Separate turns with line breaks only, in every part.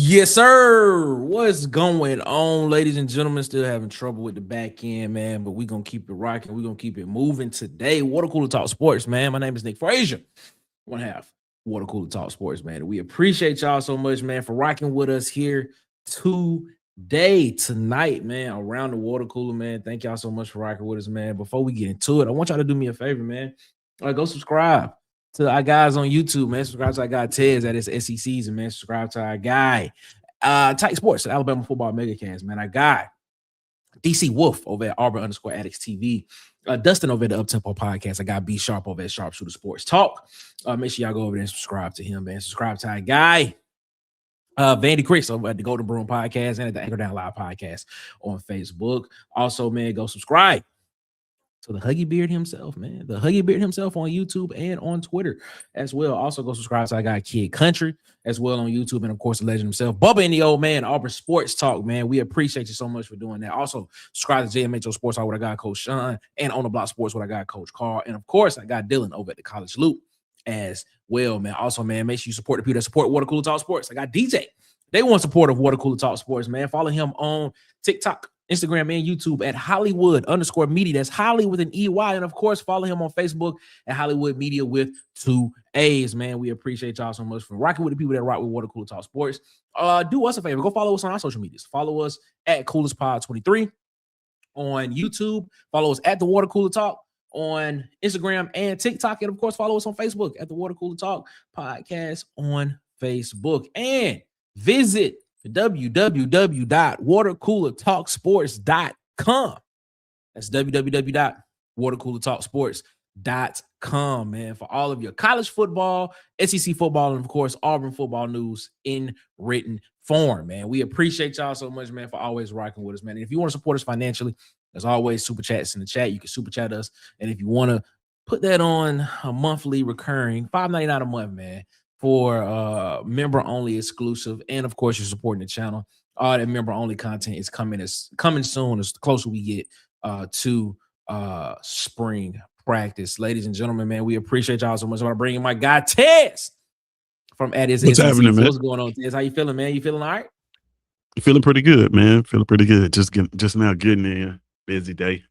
Yes, sir. What's going on, ladies and gentlemen? Still having trouble with the back end, man, but we're going to keep it rocking. We're going to keep it moving today. Water Cooler Talk Sports, man. My name is Nick Frazier. One half Water Cooler Talk Sports, man. We appreciate y'all so much, man, for rocking with us here tonight, man, around the water cooler, man. Thank y'all so much for rocking with us, man. Before we get into it, I want y'all to do me a favor, man. Go subscribe to our guys on YouTube, man. Subscribe to our guy Tez at his SEC season, man. Subscribe to our guy Tight Sports, the Alabama Football Megacast, man. Our guy DC Wolf over at Auburn_Addicts TV. Dustin over at the Uptempo Podcast. I got B Sharp over at Sharpshooter Sports Talk. Make sure y'all go over there and subscribe to him, man. Subscribe to our guy Vandy Chris over at the Golden Broom Podcast and at the Anchor Down Live Podcast on Facebook. Also, man, go subscribe to the Huggy Beard himself, man. The Huggy Beard himself on YouTube and on Twitter as well. Also, go subscribe to our guy Kid Country as well on YouTube. And, of course, the legend himself, Bubba and the Old Man, Auburn Sports Talk, man. We appreciate you so much for doing that. Also, subscribe to JMHO Sports Talk with our guy Coach Sean and On the Block Sports with our guy Coach Carl. And, of course, I got Dylan over at the College Loop as well, man. Also, man, make sure you support the people that support Water Cooler Talk Sports. I got DJ. They want support of Water Cooler Talk Sports, man. Follow him on TikTok, Instagram, and YouTube at Hollywood_media. That's Holly with an EY. And of course, follow him on Facebook at Hollywood Media with 2 A's, man. We appreciate y'all so much for rocking with the people that rock with Water Cooler Talk Sports. Do us a favor. Go follow us on our social medias. Follow us at CoolersPod23 on YouTube. Follow us at the Water Cooler Talk on Instagram and TikTok. And of course, follow us on Facebook at the Water Cooler Talk Podcast on Facebook. And visit www.watercoolertalksports.com. That's www.watercoolertalksports.com, man, for all of your college football, SEC football, and of course, Auburn football news in written form, man. We appreciate y'all so much, man, for always rocking with us, man. And if you want to support us financially, there's always super chats in the chat. You can super chat us. And if you want to put that on a monthly recurring, $5.99 a month, man, for member only exclusive, and of course you're supporting the channel. All that member only content is coming soon as closer we get to spring practice. Ladies and gentlemen, man, we appreciate y'all so much. I want to bring in my guy Tez from at his
What's happening, man?
What's going on, Tez? How you feeling, man? You feeling all right?
Feeling pretty good, man. Feeling pretty good. Just now getting in. Busy day.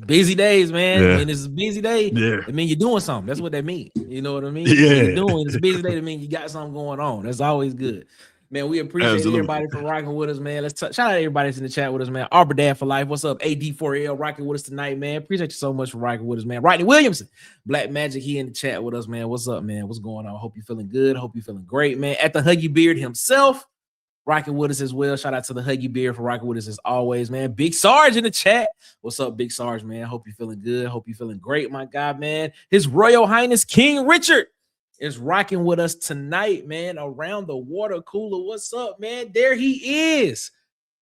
Busy days, man.
Yeah.
I mean, it's a busy day.
Yeah.
I mean, you're doing something. That's what that means. You know what I mean?
Yeah.
It's a busy day to mean you got something going on. That's always good. Man, we appreciate everybody for rocking with us, man. Let's shout out everybody that's in the chat with us, man. Arbor Dad for life. What's up? AD4L rocking with us tonight, man. Appreciate you so much for rocking with us, man. Rodney Williamson, Black Magic, he in the chat with us, man. What's up, man? What's going on? Hope you're feeling good. Hope you're feeling great, man. At the Huggy Beard himself, rocking with us as well. Shout out to the Huggy Beard for rocking with us as always, man. Big Sarge in the chat. What's up, Big Sarge, man? Hope you're feeling good. Hope you're feeling great, my guy, man. His Royal Highness King Richard is rocking with us tonight, man, around the water cooler. What's up, man? There he is.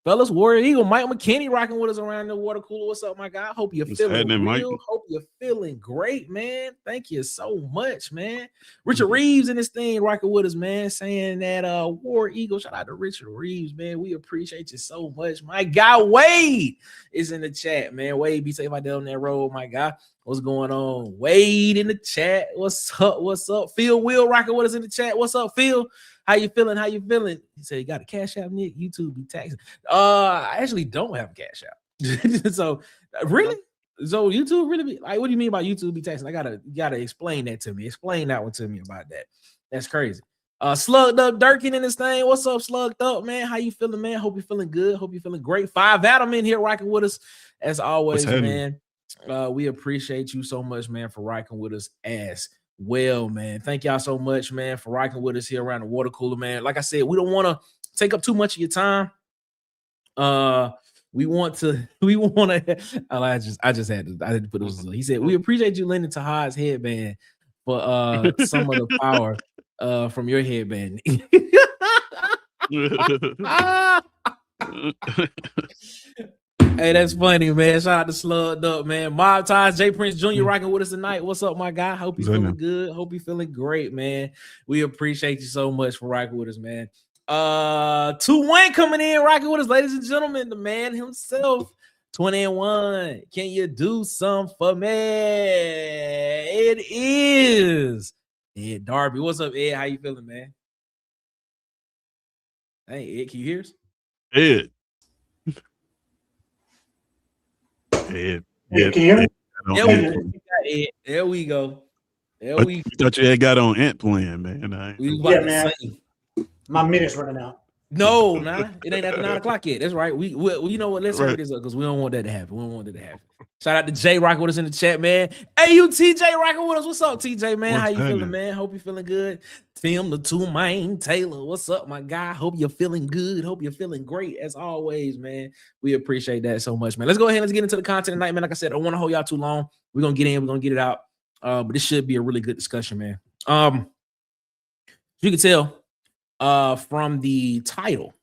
Fellas, Warrior Eagle, Mike McKinney rocking with us around the water cooler. What's up, my guy? Hope you're feeling real. Mike? Hope you're feeling great, man. Thank you so much, man. Richard Reeves in this thing rocking with us, man, saying that War Eagle. Shout out to Richard Reeves, man. We appreciate you so much. My guy Wade is in the chat, man. Wade, be safe out there on that road, my guy. What's going on? Wade in the chat. What's up? What's up? Phil Will rocking with us in the chat. What's up, Phil? How you feeling? How you feeling? He said, you got a cash app, Nick? YouTube be taxing. I actually don't have a cash app. So really? So YouTube really be like, what do you mean by YouTube be taxing? You gotta explain that to me. Explain that one to me about that. That's crazy. Slugged Up Durkin in this thing. What's up, Slugged Up, man? How you feeling, man? Hope you're feeling good. Hope you're feeling great. Five Adam in here rocking with us as always, man. We appreciate you so much, man, for rocking with us as well, man. Thank y'all so much, man, for rocking with us here around the water cooler, man. Like I said, we don't want to take up too much of your time. We want to I just had to put this. He said, we appreciate you lending to Hod's headband for some of the power from your headband. Hey, that's funny, man. Shout out to Slugged Up, man. Mob Ties, Jay Prince Jr. rocking with us tonight. What's up, my guy? Hope you feeling good. Hope you feeling great, man. We appreciate you so much for rocking with us, man. 2-1 coming in, rocking with us, ladies and gentlemen. The man himself, 21. Can you do something for me? It is Ed Darby. What's up, Ed? How you feeling, man? Hey, Ed, can you hear us?
Ed.
Ed, can you hear me?
There we go.
We thought you had got on Ant playing, man.
Man. My minute's running out.
No, it ain't after 9 o'clock yet. That's right. We you know what? Let's hurry this up because we don't want that to happen. We don't want that to happen. Shout out to Jay rocking with us in the chat, man. Hey, you TJ rocking with us. What's up, TJ, man? How you feeling, man? Hope you're feeling good. Tim the two main Taylor. What's up, my guy? Hope you're feeling good. Hope you're feeling great as always, man. We appreciate that so much, man. Let's go ahead and let's get into the content tonight, man. Like I said, I don't want to hold y'all too long. We're gonna get in, we're gonna get it out. But this should be a really good discussion, man. You can tell from the title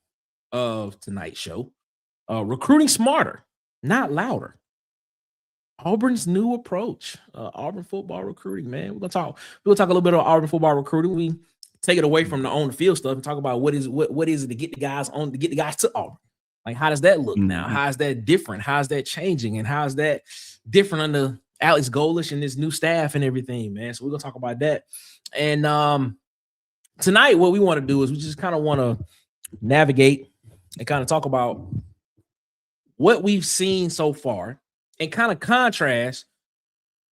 of tonight's show, recruiting smarter, not louder. Auburn's new approach, Auburn football recruiting, man. We'll talk a little bit about Auburn football recruiting. We take it away from the on the field stuff and talk about what is it to get the guys to Auburn. Like, how does that look now? How is that different? How is that changing? And how is that different under Alex Golish and his new staff and everything, man? So we're gonna talk about that. And tonight, what we want to do is we just kind of want to navigate and kind of talk about what we've seen so far and kind of contrast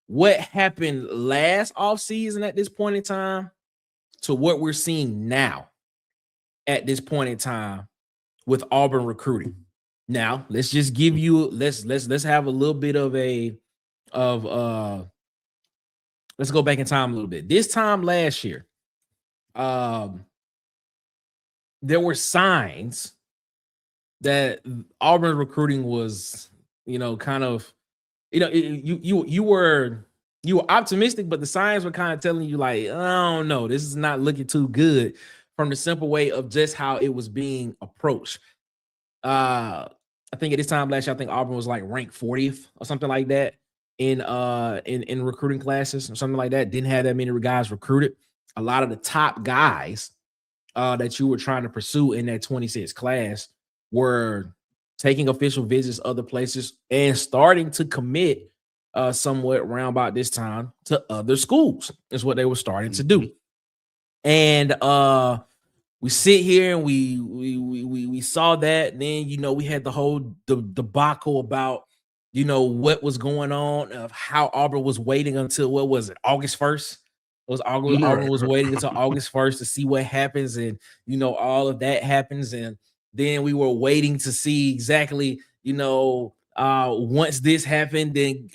what happened last offseason at this point in time to what we're seeing now at this point in time with Auburn recruiting. Now, let's just give you let's have a little bit of let's go back in time a little bit. This time last year, there were signs that Auburn recruiting was, kind of, you were optimistic, but the signs were kind of telling you like, I don't know, this is not looking too good from the simple way of just how it was being approached. I think at this time last year, I think Auburn was like ranked 40th or something like that in recruiting classes or something like that. Didn't have that many guys recruited. A lot of the top guys that you were trying to pursue in that 26 class were taking official visits other places and starting to commit somewhat around about this time to other schools is what they were starting to do. And we sit here and we saw that. And then, we had the whole debacle about, what was going on, of how Auburn was waiting until, what was it, August 1st? Auburn was waiting until August 1st to see what happens. And, all of that happens. And then we were waiting to see exactly, once this happened, then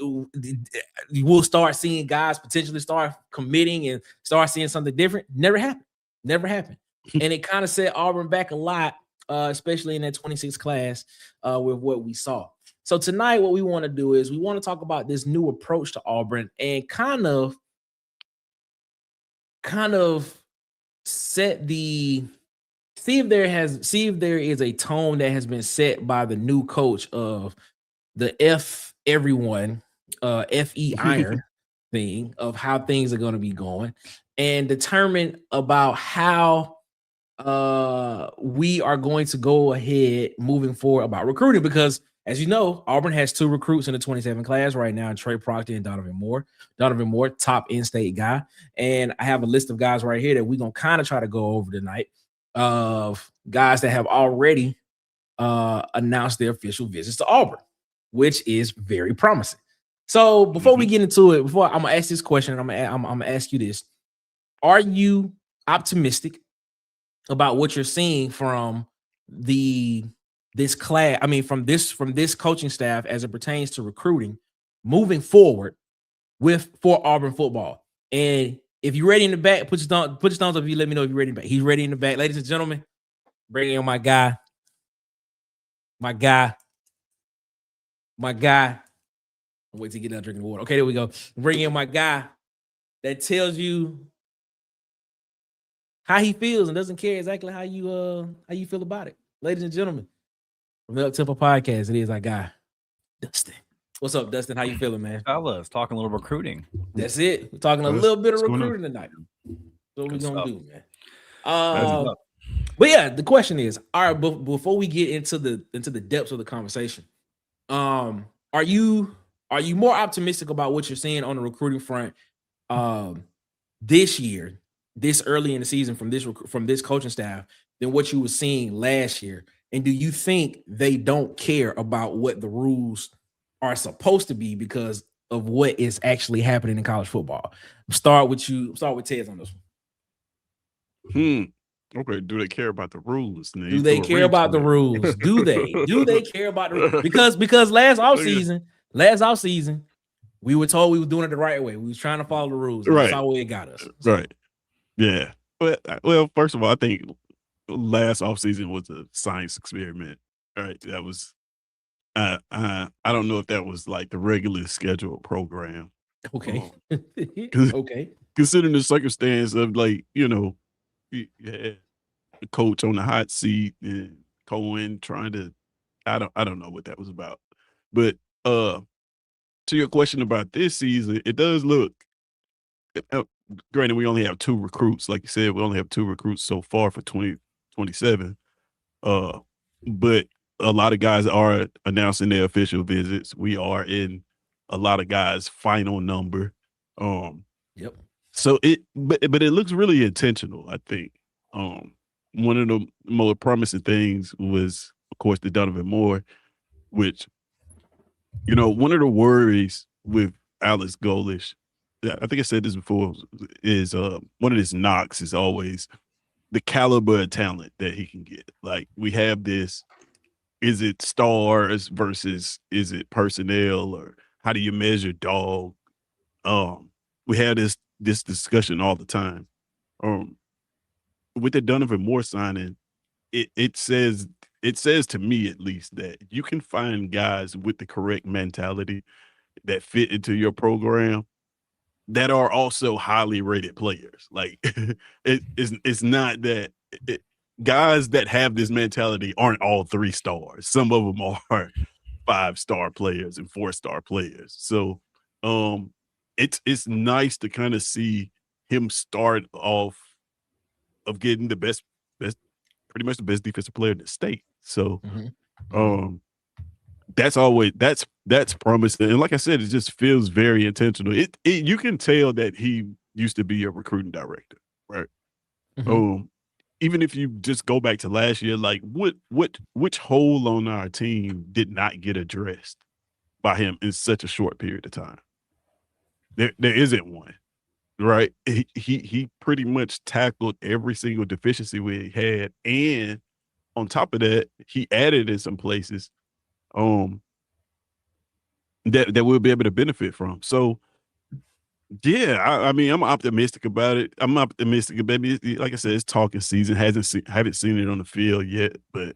we'll start seeing guys potentially start committing and start seeing something different. Never happened. And it kind of set Auburn back a lot, especially in that 26 class with what we saw. So tonight, what we want to do is we want to talk about this new approach to Auburn and kind of see if there is a tone that has been set by the new coach of the F everyone, FE iron thing of how things are going to be going, and determine about how we are going to go ahead moving forward about recruiting. Because as you know, Auburn has 2 recruits in the 27 class right now, Trey Proctor and Donovan Moore. Donovan Moore, top in-state guy. And I have a list of guys right here that we're going to kind of try to go over tonight of guys that have already announced their official visits to Auburn, which is very promising. So before we get into it, I'm going to ask this question, and I'm going to ask you this. Are you optimistic about what you're seeing from this class? I mean, from this coaching staff as it pertains to recruiting moving forward for Auburn football? And if you're ready in the back, put your thumbs up if you let me know if you're ready in the back. He's ready in the back. Ladies and gentlemen, bring in my guy. I'll wait to get done drinking the water. Okay, there we go. Bring in my guy that tells you how he feels and doesn't care exactly how you feel about it. Ladies and gentlemen, from the Up Tempo Podcast, it is our guy, Dustin. What's up, Dustin? How you feeling, man?
Fellas, talking a little recruiting.
That's it. We're talking a little bit of recruiting tonight. That's what we're gonna do, man. But yeah, the question is, all right, before we get into the depths of the conversation, are you more optimistic about what you're seeing on the recruiting front this year, this early in the season from this coaching staff, than what you were seeing last year? And do you think they don't care about what the rules are supposed to be because of what is actually happening in college football? Start with Tez on this
one. Okay, do they care about the rules?
Do they care about the rules? Do they? Do they care about the rules? Because last offseason, we were told we were doing it the right way. We was trying to follow the rules. Right. That's how it got us.
Right. Yeah. Well, first of all, I think last offseason was a science experiment. Right. That was I don't know if that was like the regularly scheduled program.
Okay.
Okay. Considering the circumstance of like, yeah, the coach on the hot seat and Cohen trying to I don't know what that was about. But to your question about this season, it does look granted we only have 2 recruits. Like you said, we only have 2 recruits so far for 2027. But a lot of guys are announcing their official visits. We are in a lot of guys' final number.
Yep.
So but it looks really intentional, I think. One of the more promising things was, of course, the Donovan Moore, which, one of the worries with Alex Golish, I think I said this before, is one of his knocks is always the caliber of talent that he can get. Like, we have this, is it stars versus is it personnel, or how do you measure dog? We have this discussion all the time. With the Donovan Moore signing, it says to me at least that you can find guys with the correct mentality that fit into your program that are also highly rated players. Like it's not that guys that have this mentality aren't all 3 stars. Some of them are 5-star players and 4-star players. So it's nice to kind of see him start off of getting the best, pretty much the best defensive player in the state. So, that's promising. And like I said, it just feels very intentional. You can tell that he used to be a recruiting director, right? Even if you just go back to last year, like which hole on our team did not get addressed by him in such a short period of time? There isn't one. Right. He pretty much tackled every single deficiency we had. And on top of that, he added in some places that we'll be able to benefit from. So yeah, I mean, I'm optimistic about it. I'm optimistic about it. Like I said, it's talking season. Haven't seen it on the field yet, but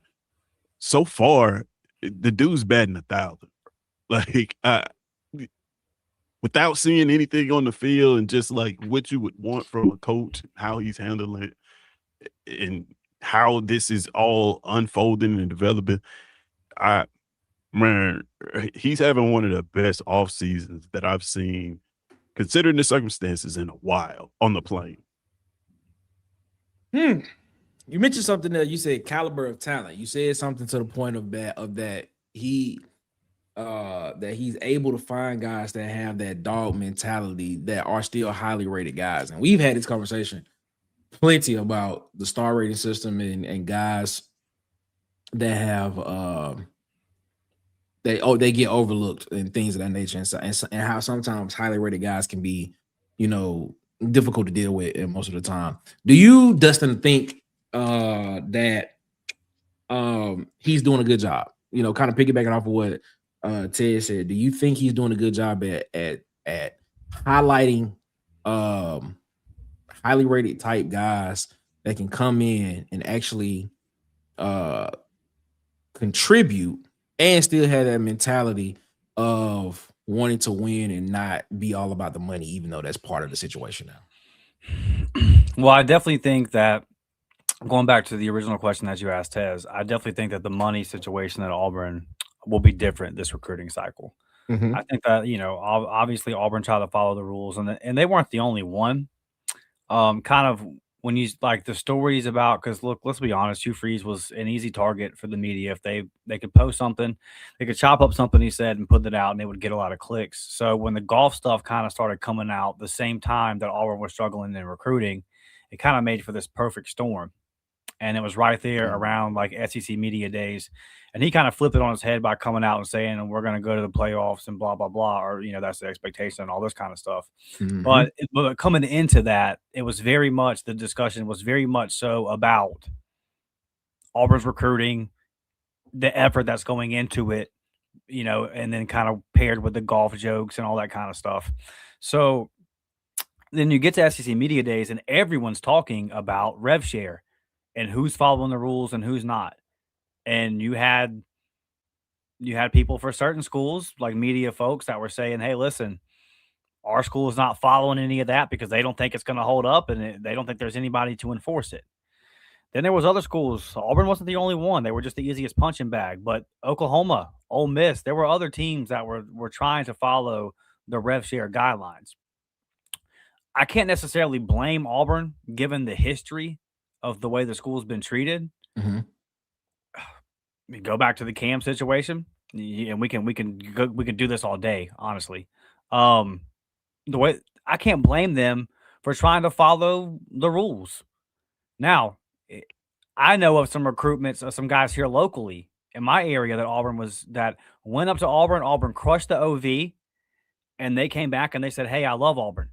so far, the dude's batting 1,000. Like without seeing anything on the field and just like what you would want from a coach, how he's handling it, and how this is all unfolding and developing, he's having one of the best off seasons that I've seen, considering the circumstances, in a while on the plane.
You mentioned something that you said caliber of talent. You said something to the point of that he's able to find guys that have that dog mentality that are still highly rated guys. And we've had this conversation plenty about the star rating system and guys that have they get overlooked and things of that nature, and how sometimes highly rated guys can be, difficult to deal with most of the time. Do you, Dustin, think that he's doing a good job? Kind of piggybacking off of what Ted said. Do you think he's doing a good job at highlighting highly rated type guys that can come in and actually contribute and still have that mentality of wanting to win and not be all about the money, even though that's part of the situation now?
Well, I definitely think that, going back to the original question that you asked, Tez, I definitely think that the money situation at Auburn will be different this recruiting cycle. I think that, obviously Auburn tried to follow the rules, and they weren't the only one. Kind of when you like the stories about, because look, let's be honest, Hugh Freeze was an easy target for the media. If they could post something, they could chop up something he said and put it out, and they would get a lot of clicks. So when the golf stuff kind of started coming out the same time that Auburn was struggling in recruiting, it kind of made for this perfect storm. And it was right there around like SEC media days. And he kind of flipped it on his head by coming out and saying, we're going to go to the playoffs and blah, blah, blah. Or, that's the expectation and all this kind of stuff.
Mm-hmm.
But coming into that, it was very much, the discussion was very much so about Auburn's recruiting, the effort that's going into it, and then kind of paired with the golf jokes and all that kind of stuff. So then you get to SEC media days and everyone's talking about rev share and who's following the rules and who's not. And you had people for certain schools, like media folks, that were saying, hey, listen, our school is not following any of that because they don't think it's going to hold up and they don't think there's anybody to enforce it. Then there was other schools. Auburn wasn't the only one. They were just the easiest punching bag. But Oklahoma, Ole Miss, there were other teams that were trying to follow the rev share guidelines. I can't necessarily blame Auburn given the history of the way the school's been treated.
Mm-hmm.
We go back to the Cam situation, and we can do this all day, honestly. The way I can't blame them for trying to follow the rules. Now, I know of some recruitments of some guys here locally in my area that went up to Auburn. Auburn crushed the OV, and they came back and they said, "Hey, I love Auburn."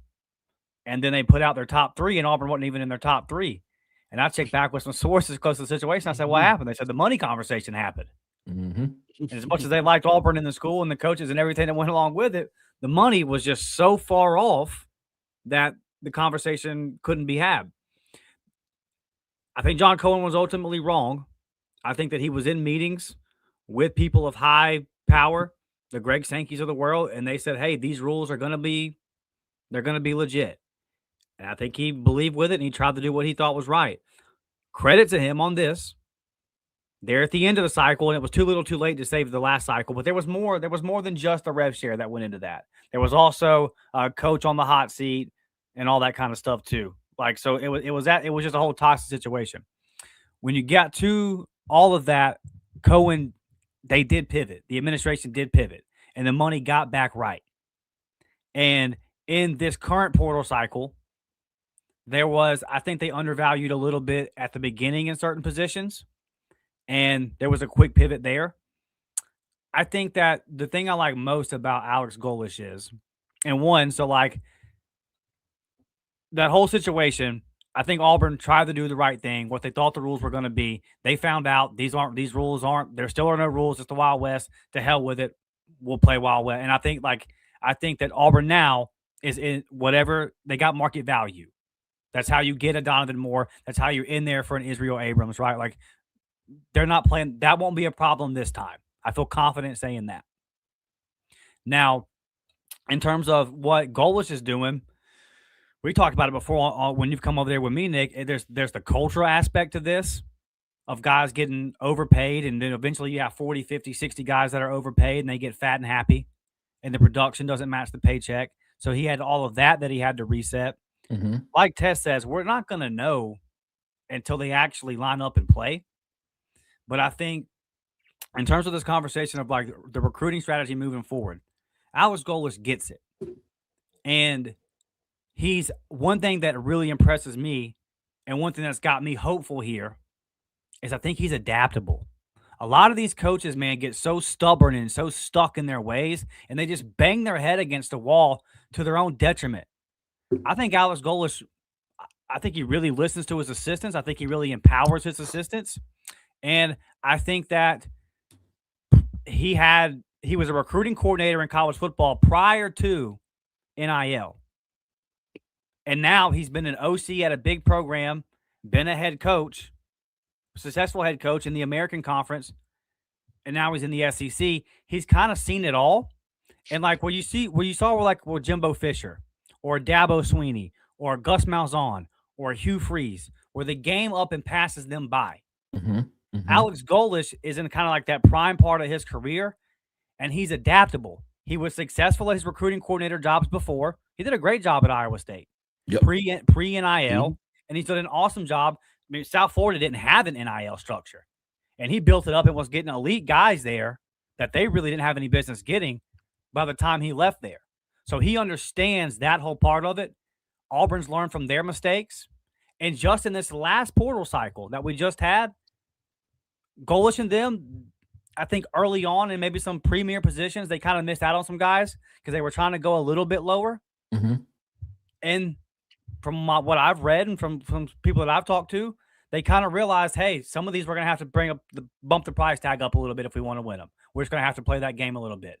And then they put out their top 3, and Auburn wasn't even in their top 3. And I checked back with some sources close to the situation. I said, what happened? They said the money conversation happened.
Mm-hmm.
And as much as they liked Auburn in the school and the coaches and everything that went along with it, the money was just so far off that the conversation couldn't be had. I think John Cohen was ultimately wrong. I think that he was in meetings with people of high power, the Greg Sankeys of the world, and they said, hey, these rules are going to be legit. And I think he believed with it, and he tried to do what he thought was right. Credit to him on this. They're at the end of the cycle, and it was too little too late to save the last cycle. But there was more than just a rev share that went into that. There was also a coach on the hot seat and all that kind of stuff too. So it was just a whole toxic situation. When you got to all of that, Cohen, they did pivot. The administration did pivot, and the money got back right. And in this current portal cycle, I think they undervalued a little bit at the beginning in certain positions, and there was a quick pivot there. I think that the thing I like most about Alex Golesh is, that whole situation, I think Auburn tried to do the right thing, what they thought the rules were going to be. They found out there still are no rules. It's the Wild West. To hell with it. We'll play Wild West. And I think that Auburn now is in whatever they got market value. That's how you get a Donovan Moore. That's how you're in there for an Israel Abrams, right? They're not playing. That won't be a problem this time. I feel confident saying that. Now, in terms of what Golesh is doing, we talked about it before when you've come over there with me, Nick. There's the cultural aspect to this of guys getting overpaid, and then eventually you have 40, 50, 60 guys that are overpaid, and they get fat and happy, and the production doesn't match the paycheck. So he had all of that he had to reset.
Mm-hmm.
Like Tess says, we're not going to know until they actually line up and play. But I think in terms of this conversation of the recruiting strategy moving forward, Alex Golesh gets it. And he's one thing that really impresses me, and one thing that's got me hopeful here, is I think he's adaptable. A lot of these coaches, man, get so stubborn and so stuck in their ways, and they just bang their head against the wall to their own detriment. I think Alex Golesh, I think he really listens to his assistants. I think he really empowers his assistants. And I think that he was a recruiting coordinator in college football prior to NIL. And now he's been an OC at a big program, been a head coach, successful head coach in the American Conference, and now he's in the SEC. He's kind of seen it all. And where you saw Jimbo Fisher or Dabo Sweeney or Gus Malzahn or Hugh Freeze, where the game up and passes them by.
Mm-hmm. Mm-hmm.
Alex Golesh is in kind of that prime part of his career, and he's adaptable. He was successful at his recruiting coordinator jobs before. He did a great job at Iowa State.
Yep.
Pre-NIL, and he's done an awesome job. I mean, South Florida didn't have an NIL structure, and he built it up and was getting elite guys there that they really didn't have any business getting by the time he left there. So he understands that whole part of it. Auburn's learned from their mistakes, And just in this last portal cycle that we just had, Golish and them, I think early on in maybe some premier positions, they kind of missed out on some guys because they were trying to go a little bit lower.
Mm-hmm.
And from what I've read and from people that I've talked to, they kind of realized, hey, some of these we're going to have to bump the price tag up a little bit if we want to win them. We're just going to have to play that game a little bit.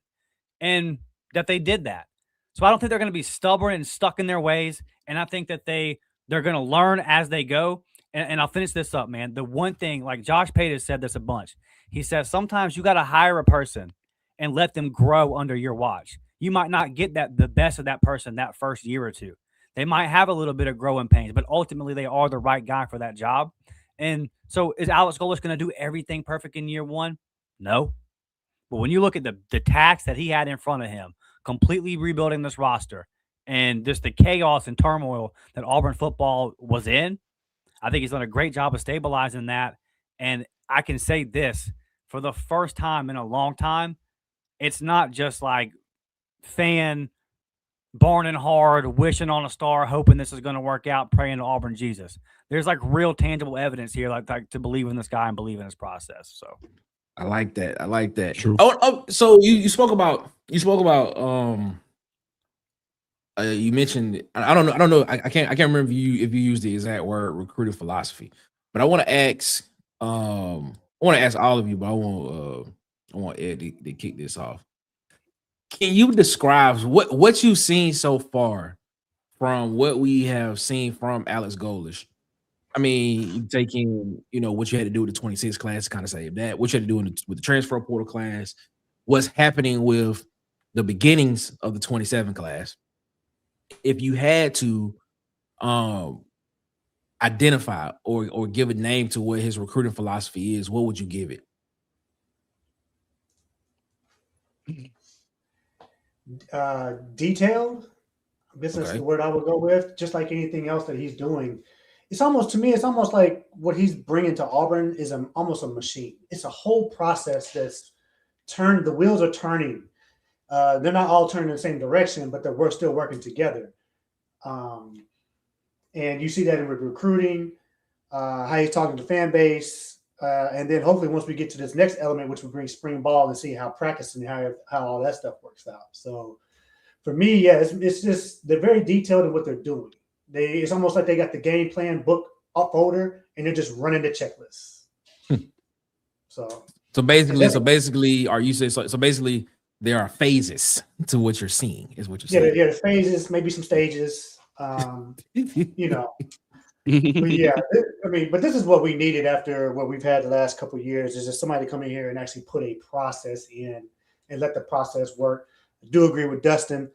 And that they did that. So I don't think they're going to be stubborn and stuck in their ways. And I think that they're going to learn as they go. And I'll finish this up, man. The one thing, like Josh Pate has said this a bunch. He says sometimes you got to hire a person and let them grow under your watch. You might not get the best of that person that first year or two. They might have a little bit of growing pains, but ultimately they are the right guy for that job. And so is Alex Golish going to do everything perfect in year one? No. But when you look at the task that he had in front of him, completely rebuilding this roster and just the chaos and turmoil that Auburn football was in, I think he's done a great job of stabilizing that. And I can say this, for the first time in a long time, it's not just like fan burning hard, wishing on a star, hoping this is going to work out, praying to Auburn Jesus. There's like real tangible evidence here, like to believe in this guy and believe in his process. So
I like that. I like that.
True.
Oh, so you spoke about you mentioned, I don't know. I can't remember if you used the exact word recruiting philosophy, but I want to ask all of you, but I want Ed to kick this off. Can you describe what you've seen so far from what we have seen from Alex Golish? I mean, taking, what you had to do with the 26 class to kind of save that, what you had to do with the transfer portal class, what's happening with the beginnings of the 27 class. If you had to identify or give a name to what his recruiting philosophy is, what would you give it?
Detailed. I guess that's the word I would go with. Just like anything else that he's doing, it's almost like what he's bringing to Auburn is almost a machine. It's a whole process that's turned. The wheels are turning. They're not all turning in the same direction, but we're still working together. And you see that in recruiting, how he's talking to fan base, and then hopefully once we get to this next element, which will bring spring ball and see how practicing, how all that stuff works out. So for me, yeah, it's just they're very detailed in what they're doing. It's almost like they got the game plan book up folder and they're just running the checklist. So
basically, are you saying so basically there are phases to what you're seeing, is what you're saying?
Yeah, the phases, maybe some stages. But yeah, but this is what we needed after what we've had the last couple of years, is just somebody to come in here and actually put a process in and let the process work. I do agree with Dustin.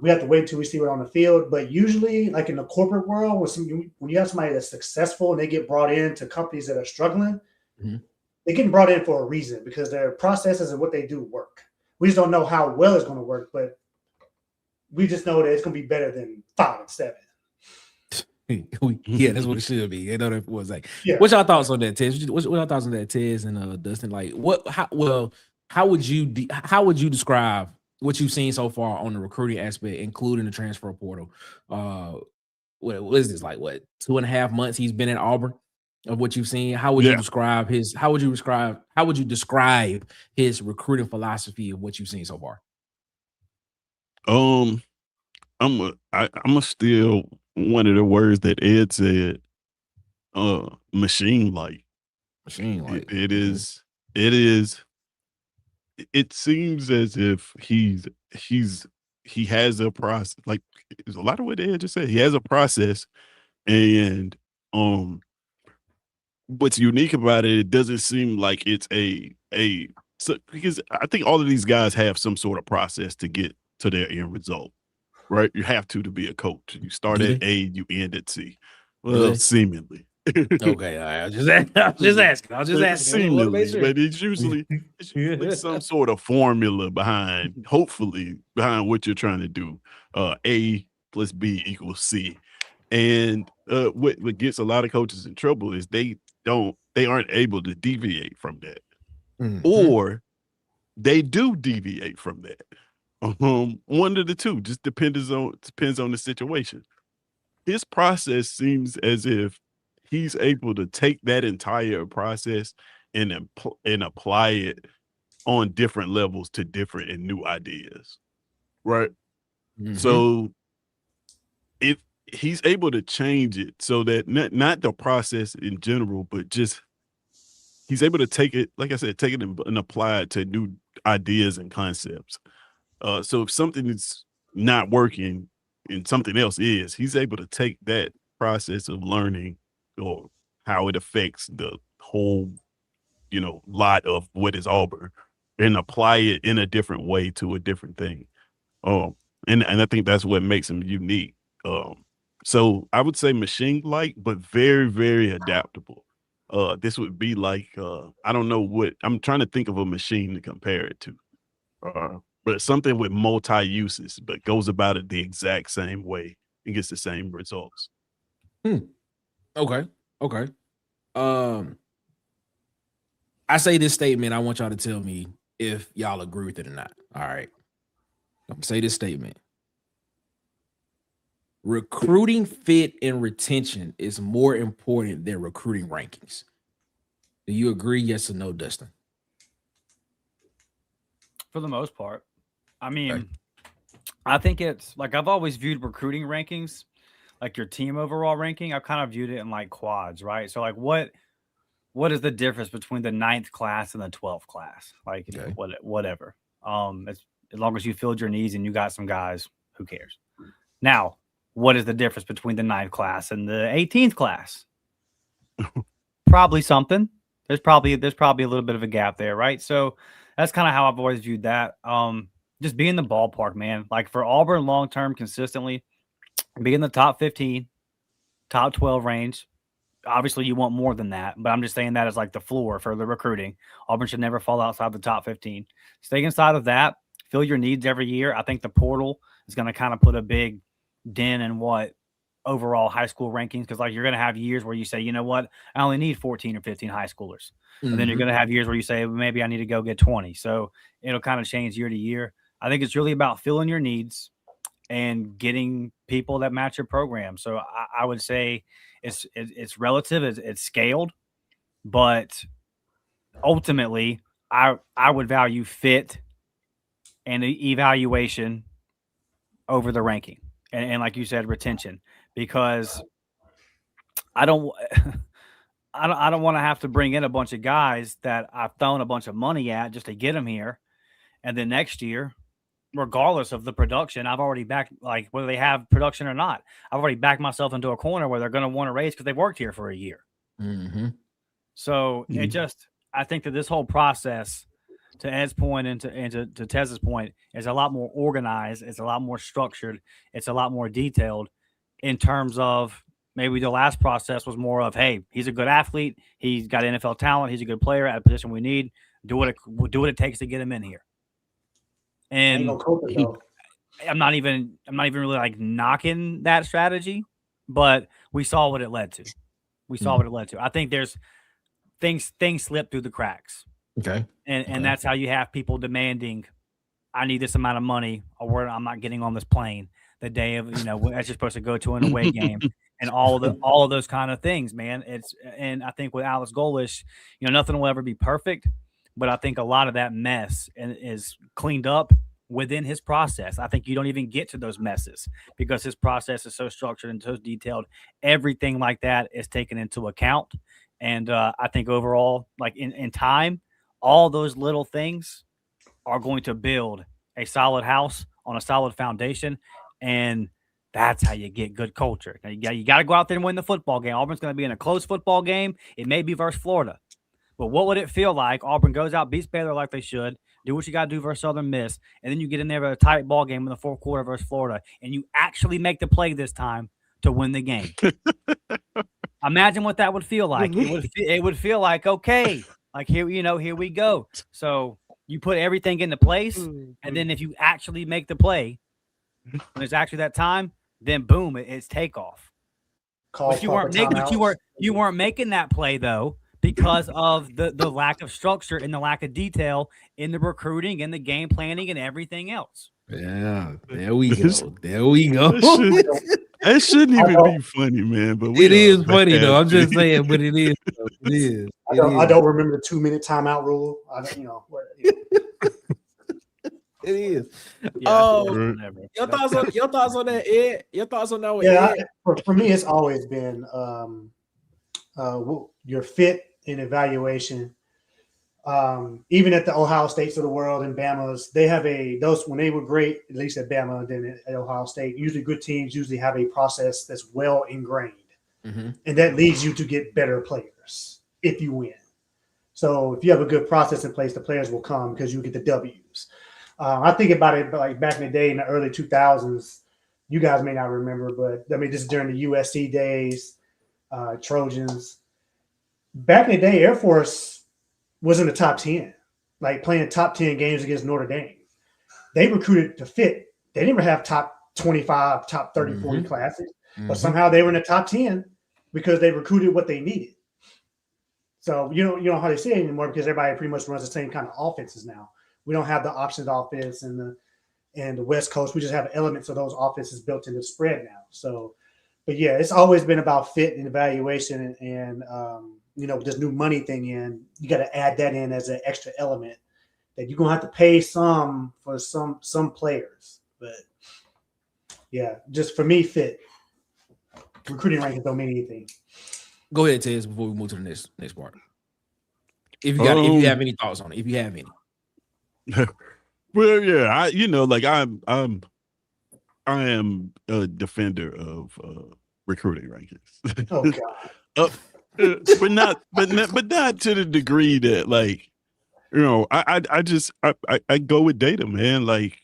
We have to wait until we see it on the field. But usually, like in the corporate world, when you have somebody that's successful and they get brought into companies that are struggling, they're getting brought in for a reason, because their processes and what they do work. We just don't know how well it's going to work, but we just know that it's going to be better than 5 and 7.
Yeah, that's what it should be. You know, that was like.
Yeah.
What's your thoughts on that, Tez? What's your thoughts on that, Tez and Dustin? Like, how would you describe what you've seen so far on the recruiting aspect, including the transfer portal? What is this, like? What, 2.5 months he's been at Auburn? Of what you've seen, how would you describe his? How would you describe his recruiting philosophy of what you've seen so far?
I'm a steal one of the words that Ed said. Machine like.
Machine like.
It is. It seems as if he has a process. Like, there's a lot of what Ed just said. He has a process, and what's unique about it, it doesn't seem like it's so, because I think all of these guys have some sort of process to get to their end result, right? You have to be a coach. You start at A, you end at C. Well, seemingly.
Okay, all right. I was just asking.
Seemingly, but it's usually some sort of formula behind what you're trying to do. A plus B equals C. And what gets a lot of coaches in trouble is they aren't able to deviate from that, or they do deviate from that. One of the two, just depends on the situation. his process seems as if he's able to take that entire process and apply it on different levels to different and new ideas, right?
Mm-hmm.
So if he's able to change it so that not the process in general, but just he's able to take it, like I said, take it and apply it to new ideas and concepts. So if something is not working and something else is, he's able to take that process of learning or how it affects the whole, lot of what is Auburn and apply it in a different way to a different thing. And I think that's what makes him unique. So I would say machine-like, but very, very adaptable. This would be like, I don't know what, I'm trying to think of a machine to compare it to. But something with multi-uses, but goes about it the exact same way and gets the same results.
Okay. I say this statement. I want y'all to tell me if y'all agree with it or not. All right. I'm gonna say this statement. Recruiting fit and retention is more important than recruiting rankings. Do you agree? Yes or no, Dustin?
For the most part. I mean, I think it's like I've always viewed recruiting rankings, like your team overall ranking. I've kind of viewed it in like quads, right? So like what is the difference between the 9th class and the 12th class? Like whatever. As long as you filled your needs and you got some guys, who cares? Now, what is the difference between the 9th class and the 18th class? Probably something. There's probably a little bit of a gap there, right? So that's kind of how I've always viewed that. Just be in the ballpark, man. Like for Auburn long term, consistently, be in the top 15, top 12 range. Obviously, you want more than that, but I'm just saying that as like the floor for the recruiting. Auburn should never fall outside the top 15. Stay inside of that. Fill your needs every year. I think the portal is going to kind of put a big dent in what overall high school rankings, because like you're going to have years where you say, you know what, I only need 14 or 15 high schoolers. And then you're going to have years where you say, well, maybe I need to go get 20. So it'll kind of change year to year. I think it's really about filling your needs and getting people that match your program. So I would say it's relative, it's scaled, but ultimately I would value fit and evaluation over the ranking. And like you said, retention, because I don't want to have to bring in a bunch of guys that I've thrown a bunch of money at just to get them here. And then next year, regardless of the production, I've already backed, like whether they have production or not, I've already backed myself into a corner where they're going to want to raise because they've worked here for a year. So I think that this whole process, to Ed's point and to Tez's point, is a lot more organized. It's a lot more structured. It's a lot more detailed in terms of maybe the last process was more of, hey, he's a good athlete. He's got NFL talent. He's a good player at a position we need. Do what it takes to get him in here. And I'm not even really like knocking that strategy, but we saw what it led to. I think there's things slip through the cracks.
Okay.
And that's how you have people demanding, I need this amount of money or I'm not getting on this plane the day of, as you're supposed to go to an away game and all of those kind of things, man. And I think with Alex Golish, nothing will ever be perfect, but I think a lot of that mess is cleaned up within his process. I think you don't even get to those messes because his process is so structured and so detailed. Everything like that is taken into account. And I think overall, like in time, all those little things are going to build a solid house on a solid foundation. And that's how you get good culture. Now you got to go out there and win the football game. Auburn's going to be in a close football game. It may be versus Florida. But what would it feel like? Auburn goes out, beats Baylor like they should, do what you got to do versus Southern Miss, and then you get in there with a tight ball game in the fourth quarter versus Florida, and you actually make the play this time to win the game. Imagine what that would feel like. It would feel like, okay, like here we go. So you put everything into place, and then if you actually make the play, when it's actually that time, then boom, it's takeoff. But you weren't making that play though, because of the lack of structure and the lack of detail in the recruiting and the game planning and everything else.
Yeah, there we go. There we go.
It shouldn't even be funny, man. But
it is funny though. I'm just saying, but it is. It is.
I don't remember the 2-minute timeout rule. I don't,
It is.
Yeah,
your thoughts on that, Ed? Your thoughts on that one,
yeah,
Ed?
for me, it's always been your fit and evaluation. Even at the Ohio States of the world and Bama's, they have those when they were great, at least at Bama and then at Ohio State. Usually, good teams usually have a process that's well ingrained, and that leads you to get better players if you win. So if you have a good process in place, the players will come because you get the W's. I think about it like back in the day in the early 2000s. You guys may not remember, but I mean, this is during the USC days, Trojans. Back in the day, Air Force was in the top 10, like playing top 10 games against Notre Dame. They recruited to fit. They didn't have top 25, top 30, 40 classes, but somehow they were in the top 10 because they recruited what they needed. So you don't know how they see it anymore because everybody pretty much runs the same kind of offenses now. We don't have the options offense and the West Coast. We just have elements of those offenses built into the spread now. So, but yeah, it's always been about fit and evaluation and this new money thing in. You got to add that in as an extra element that you're gonna have to pay some for some players. But yeah, just for me, fit. Recruiting rankings don't mean anything.
Go ahead, Tez, before we move to the next part. If you have any thoughts on it, if you have any.
Well, yeah, I am a defender of recruiting rankings.
Oh God.
but not to the degree that I go with data, man. Like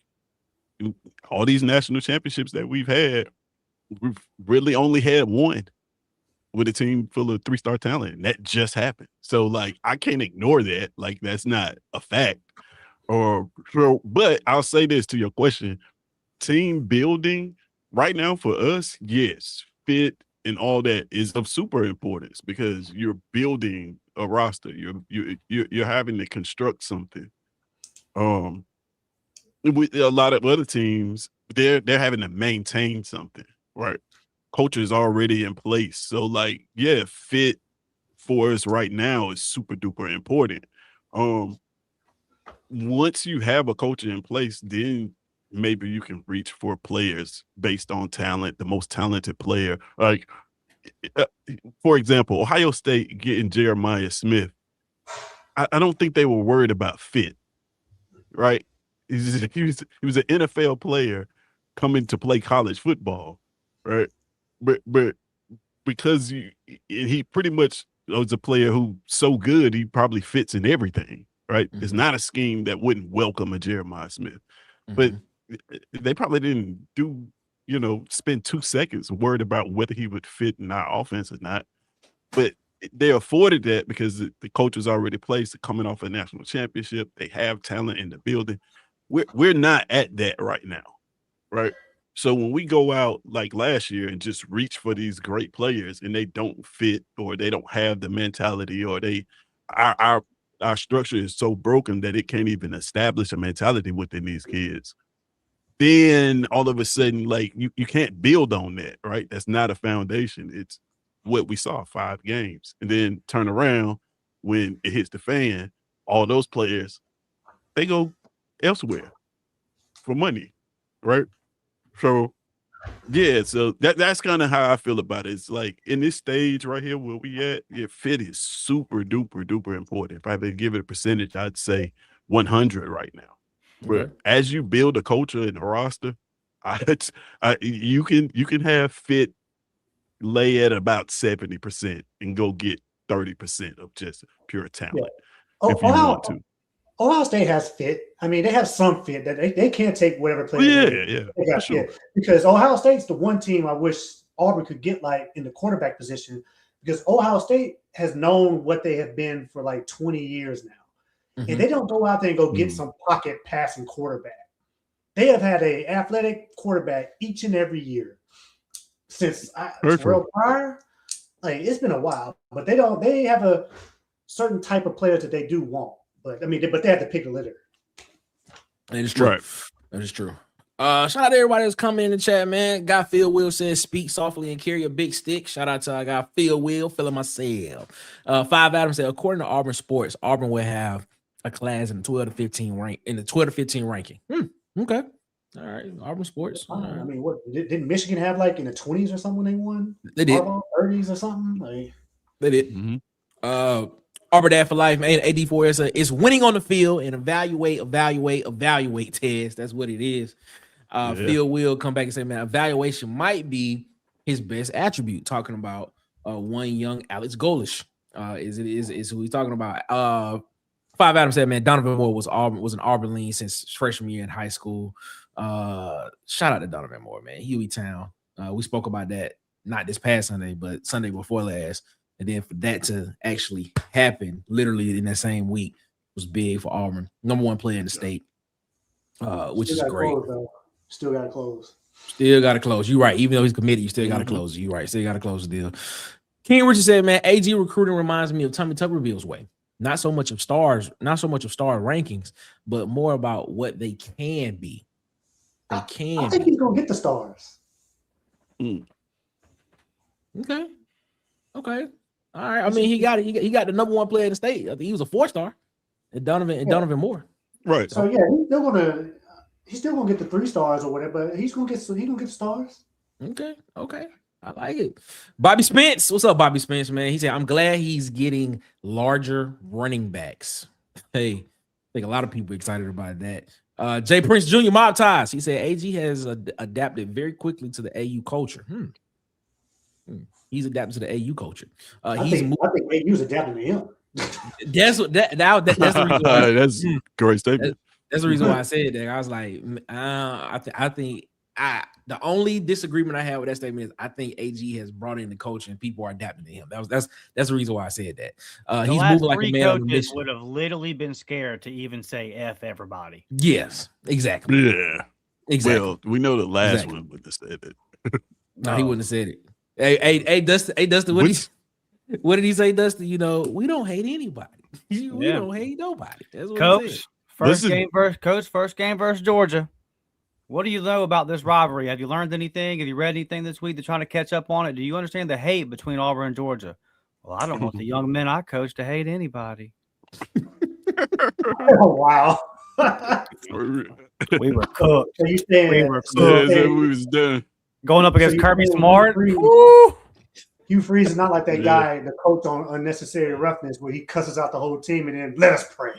all these national championships that we've really only had one with a team full of 3-star talent, and that just happened. So like I can't ignore that. Like that's not a fact. But I'll say this to your question: team building right now for us, yes, fit and all that is of super importance because you're building a roster. You're having to construct something. With a lot of other teams, they're having to maintain something, right? Culture is already in place, so like, yeah, fit for us right now is super duper important. Once you have a culture in place, then maybe you can reach for players based on talent, the most talented player. Like, for example, Ohio State getting Jeremiah Smith. I don't think they were worried about fit, right? He was an NFL player coming to play college football, right? But because he pretty much was a player who's so good, he probably fits in everything. Right. It's not a scheme that wouldn't welcome a Jeremiah Smith, but they probably didn't spend 2 seconds worried about whether he would fit in our offense or not. But they afforded that because the coach was already placed, coming off a national championship. They have talent in the building. We're not at that right now. Right. So when we go out like last year and just reach for these great players and they don't fit or they don't have the mentality or our structure is so broken that it can't even establish a mentality within these kids, then all of a sudden, like you can't build on that, right? That's not a foundation. It's what we saw, 5 games. And then turn around when it hits the fan, all those players, they go elsewhere for money, right? So yeah, so that's kind of how I feel about it. It's like in this stage right here where we at, fit is super duper duper important. If I had to give it a percentage, I'd say 100 right now. But as you build a culture and a roster, you can have fit lay at about 70% and go get 30% of just pure talent if you want to.
Ohio State has fit. I mean, they have some fit that they can't take whatever player.
Sure.
Because Ohio State's the one team I wish Auburn could get like in the quarterback position because Ohio State has known what they have been for like 20 years now. And they don't go out there and go get some pocket passing quarterback. They have had an athletic quarterback each and every year since Terrell Pryor. Like it's been a while, but they have a certain type of players that they do want. But I mean, but they have to pick a litter.
That is true.
Right.
That is true. Shout out to everybody that's coming in the chat, man. Guy Phil Will says, speak softly and carry a big stick. Shout out to our guy Phil Will, feeling myself. 5 Adams said, according to Auburn Sports, Auburn will have a class in the 12 to 15 ranking. Okay. All right. Auburn Sports.
I mean, what didn't Michigan have like in the 20s or something when they won?
They did.
30s or something? Like,
they did. Auburn Dad for Life, man. AD4 is winning on the field and evaluate, Tez. That's what it is. Phil will come back and say, man, evaluation might be his best attribute. Talking about one young Alex Golish. Is who he's talking about. 5 Adams said, man, Donovan Moore was an Auburn lean since freshman year in high school. Shout out to Donovan Moore, man. Huey Town. We spoke about that not this past Sunday, but Sunday before last. And then for that to actually happen literally in that same week was big for Auburn. Number 1 player in the state, which is great.
Still got to close.
You're right. Even though he's committed, you still got to close. You're right. Still got to close the deal. King Richard said, man, AG recruiting reminds me of Tommy Tuberville's way. Not so much of star rankings, but more about what they can be.
I think he's going to get the stars.
Okay. All right. I mean, he got the number 1 player in the state. I think he was a 4-star. And Donovan Moore.
Right.
So yeah, he's still gonna get the 3 stars or whatever, but he's gonna get stars. Okay.
I like it. Bobby Spence. What's up, Bobby Spence, man? He said, I'm glad he's getting larger running backs. Hey, I think a lot of people are excited about that. Jay Prince Jr. Mob Ties. He said AG has adapted very quickly to the AU culture. He's adapted to the AU culture.
I think AU's adapting to him.
That's the reason why.
That's a great statement.
That's the reason why I said that. I was like, I think the only disagreement I have with that statement is I think AG has brought in the coach and people are adapting to him. That's the reason why I said that. He's moving like a man on a mission.
Would have literally been scared to even say F everybody.
Yes, exactly.
Yeah, exactly. Well, we know the last one would have said it.
No, he wouldn't have said it. Hey, Dustin, what did he say, Dustin? You know, we don't hate anybody. We don't hate nobody. That's what he said.
First game versus Georgia. What do you know about this rivalry? Have you learned anything? Have you read anything this week to try to catch up on it? Do you understand the hate between Auburn and Georgia? Well, I don't want the young men I coach to hate anybody.
Oh, wow.
We were cooked.
So you saying
we were cooked.
Yeah, we was done.
Going up against Kirby Smart.
Hugh Freeze is not like that guy, the coach on Unnecessary Roughness, where he cusses out the whole team and then let us pray.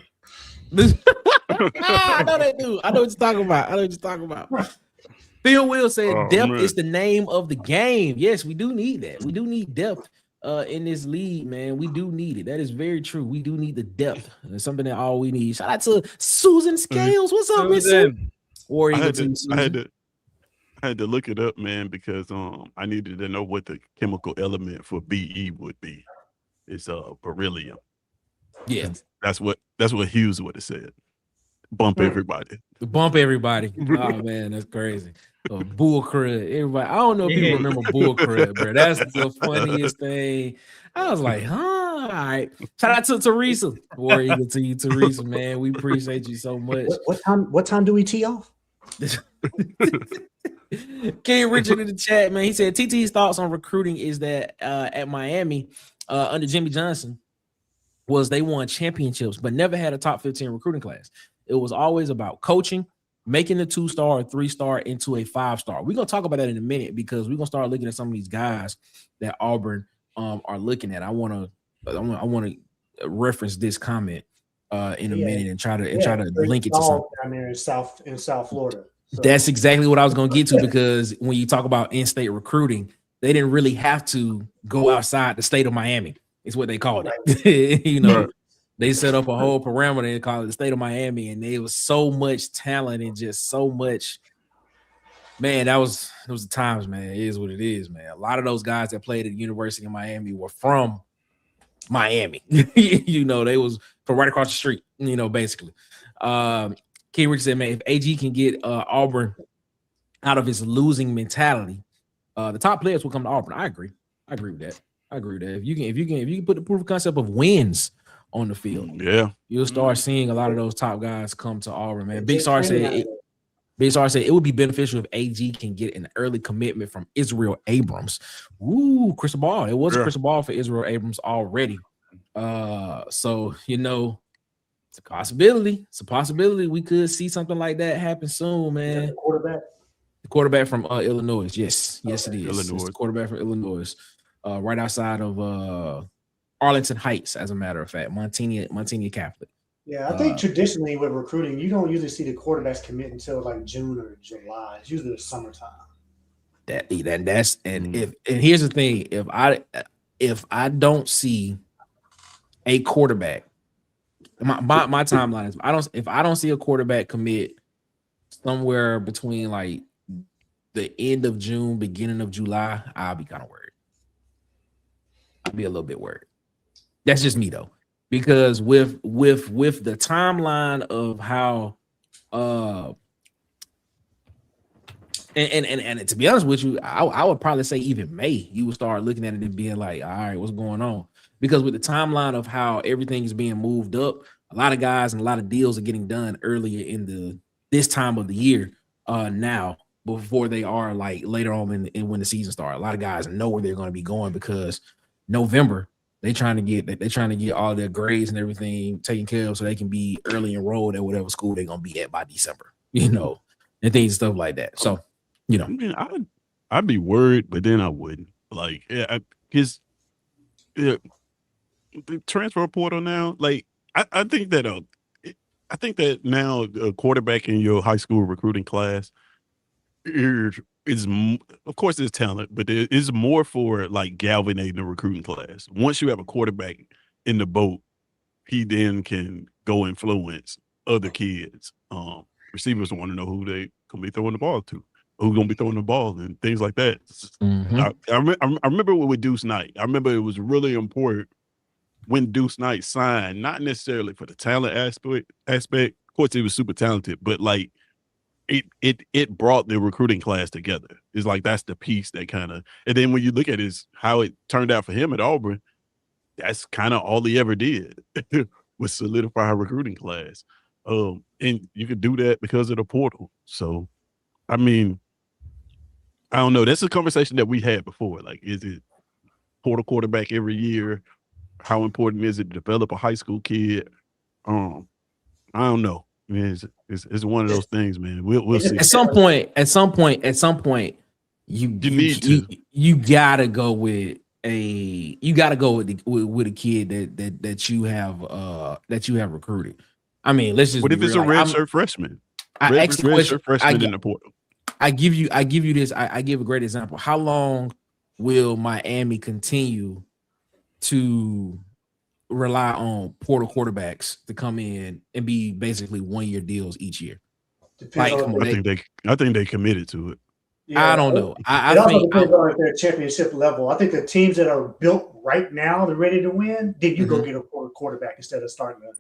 I know that dude. I know what you're talking about. Phil Will said depth is the name of the game. Yes, we do need that. We do need depth in this league, man. We do need it. That is very true. We do need the depth. It's something that all we need. Shout out to Susan Scales. What's up, Miss Susan?
I had to look it up, man, because I needed to know what the chemical element for BE would be. It's beryllium.
Yeah,
that's what Hughes would have said. Bump everybody.
Oh man, that's crazy. Bull crud. Everybody. I don't know if people remember bull crud, bro. That's the funniest thing. I was like, all right. Shout out to Teresa. War Eagle to you, Teresa, man. We appreciate you so much.
What time do we tee off?
King Richard in the chat, man. He said TT's thoughts on recruiting is that at Miami under Jimmy Johnson was they won championships but never had a top 15 recruiting class. It was always about coaching, making the 2-star or 3-star into a 5-star. We're gonna talk about that in a minute because we're gonna start looking at some of these guys that Auburn are looking at. I want to reference this comment in a minute and try to link it to something
down there in South Florida. So.
That's exactly what I was going to get to, because when you talk about in-state recruiting, they didn't really have to go outside the state of Miami. It's what they called it. They set up a whole parameter and called it the state of Miami, and there was so much talent and just so much. Man, those the times, man. It is what it is, man. A lot of those guys that played at the University of Miami were from Miami. They was from right across the street. Basically. King Rick said, man, if AG can get Auburn out of his losing mentality, the top players will come to Auburn. I agree with that. If you can put the proof of concept of wins on the field,
yeah,
you'll start seeing a lot of those top guys come to Auburn, man. Big Star said Big Star said it would be beneficial if AG can get an early commitment from Israel Abrams. Ooh, crystal ball. It was a crystal ball for Israel Abrams already. So it's a possibility. It's a possibility we could see something like that happen soon, man. The quarterback from Illinois. Yes, it is. Illinois. It's the quarterback from Illinois. Right outside of Arlington Heights, as a matter of fact. Montaigne Catholic.
Yeah, I think traditionally with recruiting, you don't usually see the quarterbacks commit until like June or July. It's usually the summertime.
And here's the thing: if I don't see a quarterback, my timeline is if I don't see a quarterback commit somewhere between like the end of June, beginning of July, I'll be kind of worried. I'll be a little bit worried. That's just me though. Because with the timeline of how and to be honest with you, I would probably say even May, you would start looking at it and being like, all right, what's going on? Because with the timeline of how everything is being moved up, a lot of guys and a lot of deals are getting done earlier in this time of the year now before they are like later on in when the season starts. A lot of guys know where they're going to be going because November. They're trying to get all their grades and everything taken care of so they can be early enrolled at whatever school they're gonna be at by December, and things and stuff like that. So,
I mean, I'd be worried, but then I wouldn't. Like, because the transfer portal now, like, I think that now a quarterback in your high school recruiting class is of course there's talent, but there is more for like galvanizing the recruiting class. Once you have a quarterback in the boat, he then can go influence other kids. Receivers want to know who they gonna be throwing the ball to, who's gonna be throwing the ball, and things like that. I remember with Deuce Knight. I remember it was really important when Deuce Knight signed, not necessarily for the talent aspect. Of course, he was super talented, but like. It brought the recruiting class together. It's like that's the piece that kind of, and then when you look at how it turned out for him at Auburn, that's kind of all he ever did was solidify a recruiting class. And you could do that because of the portal. So, I mean, I don't know. That's a conversation that we had before. Like, is it portal quarterback every year? How important is it to develop a high school kid? I don't know. I mean, it's one of those things, man. We'll see.
At some point, you gotta go with a kid that you have recruited. I mean, let's just.
What if it's a redshirt freshman? Redshirt freshman in the portal.
I give you this. I give a great example. How long will Miami continue to rely on portal quarterbacks to come in and be basically 1-year deals each year?
I think they committed to it.
Yeah, I don't know.
I think depends on their championship level. I think the teams that are built right now, they're ready to win. Then you go get a quarterback instead of starting them.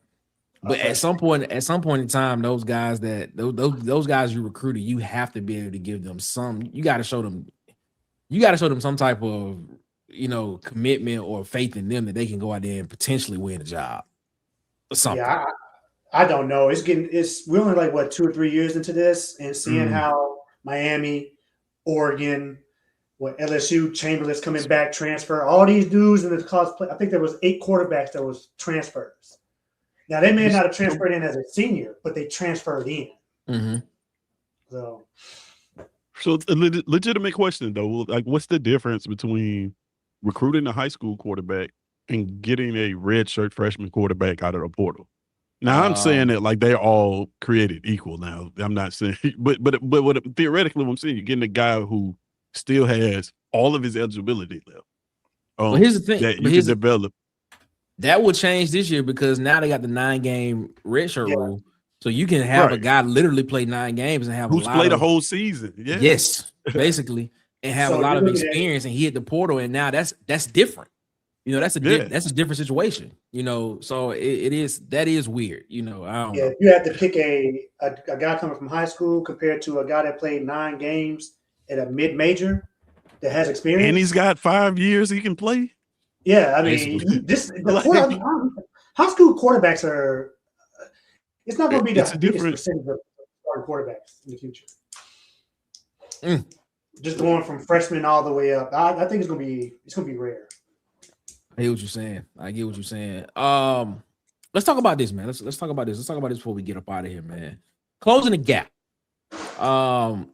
But at some point in time, those guys you recruited, you have to be able to give them some. You got to show them some type of commitment or faith in them that they can go out there and potentially win a job or something.
Yeah, I don't know. We're only like 2 or 3 years into this, and seeing how Miami, Oregon, LSU, Chamberlain's coming back, transfer, all these dudes in the college play. I think there was 8 quarterbacks that was transfers. Now they may not have transferred in as a senior, but they transferred in.
Mm-hmm.
So
a legitimate question though, like what's the difference between recruiting a high school quarterback and getting a redshirt freshman quarterback out of the portal? Now I'm saying that like they're all created equal. Now I'm not saying, but theoretically, what I'm saying, you're getting a guy who still has all of his eligibility left.
Well, here's the thing:
that you can develop.
That will change this year because now they got the 9-game redshirt rule, so you can have a guy literally play 9 games and have
who's played a whole season. Yeah.
Yes, basically, and have a lot of experience and hit the portal, and now that's different. That's a different situation. So that is weird. I don't know.
If you have to pick a guy coming from high school compared to a guy that played 9 games at a mid-major that has experience,
and he's got 5 years he can play.
Yeah, I mean, high school quarterbacks are. It's not going to be the biggest percentage of starting quarterbacks in the future. Just going from freshman all the way up. I think it's gonna be rare.
I hear what you're saying. I get what you're saying. Let's talk about this, man. Let's talk about this. Let's talk about this before we get up out of here, man. Closing the gap. I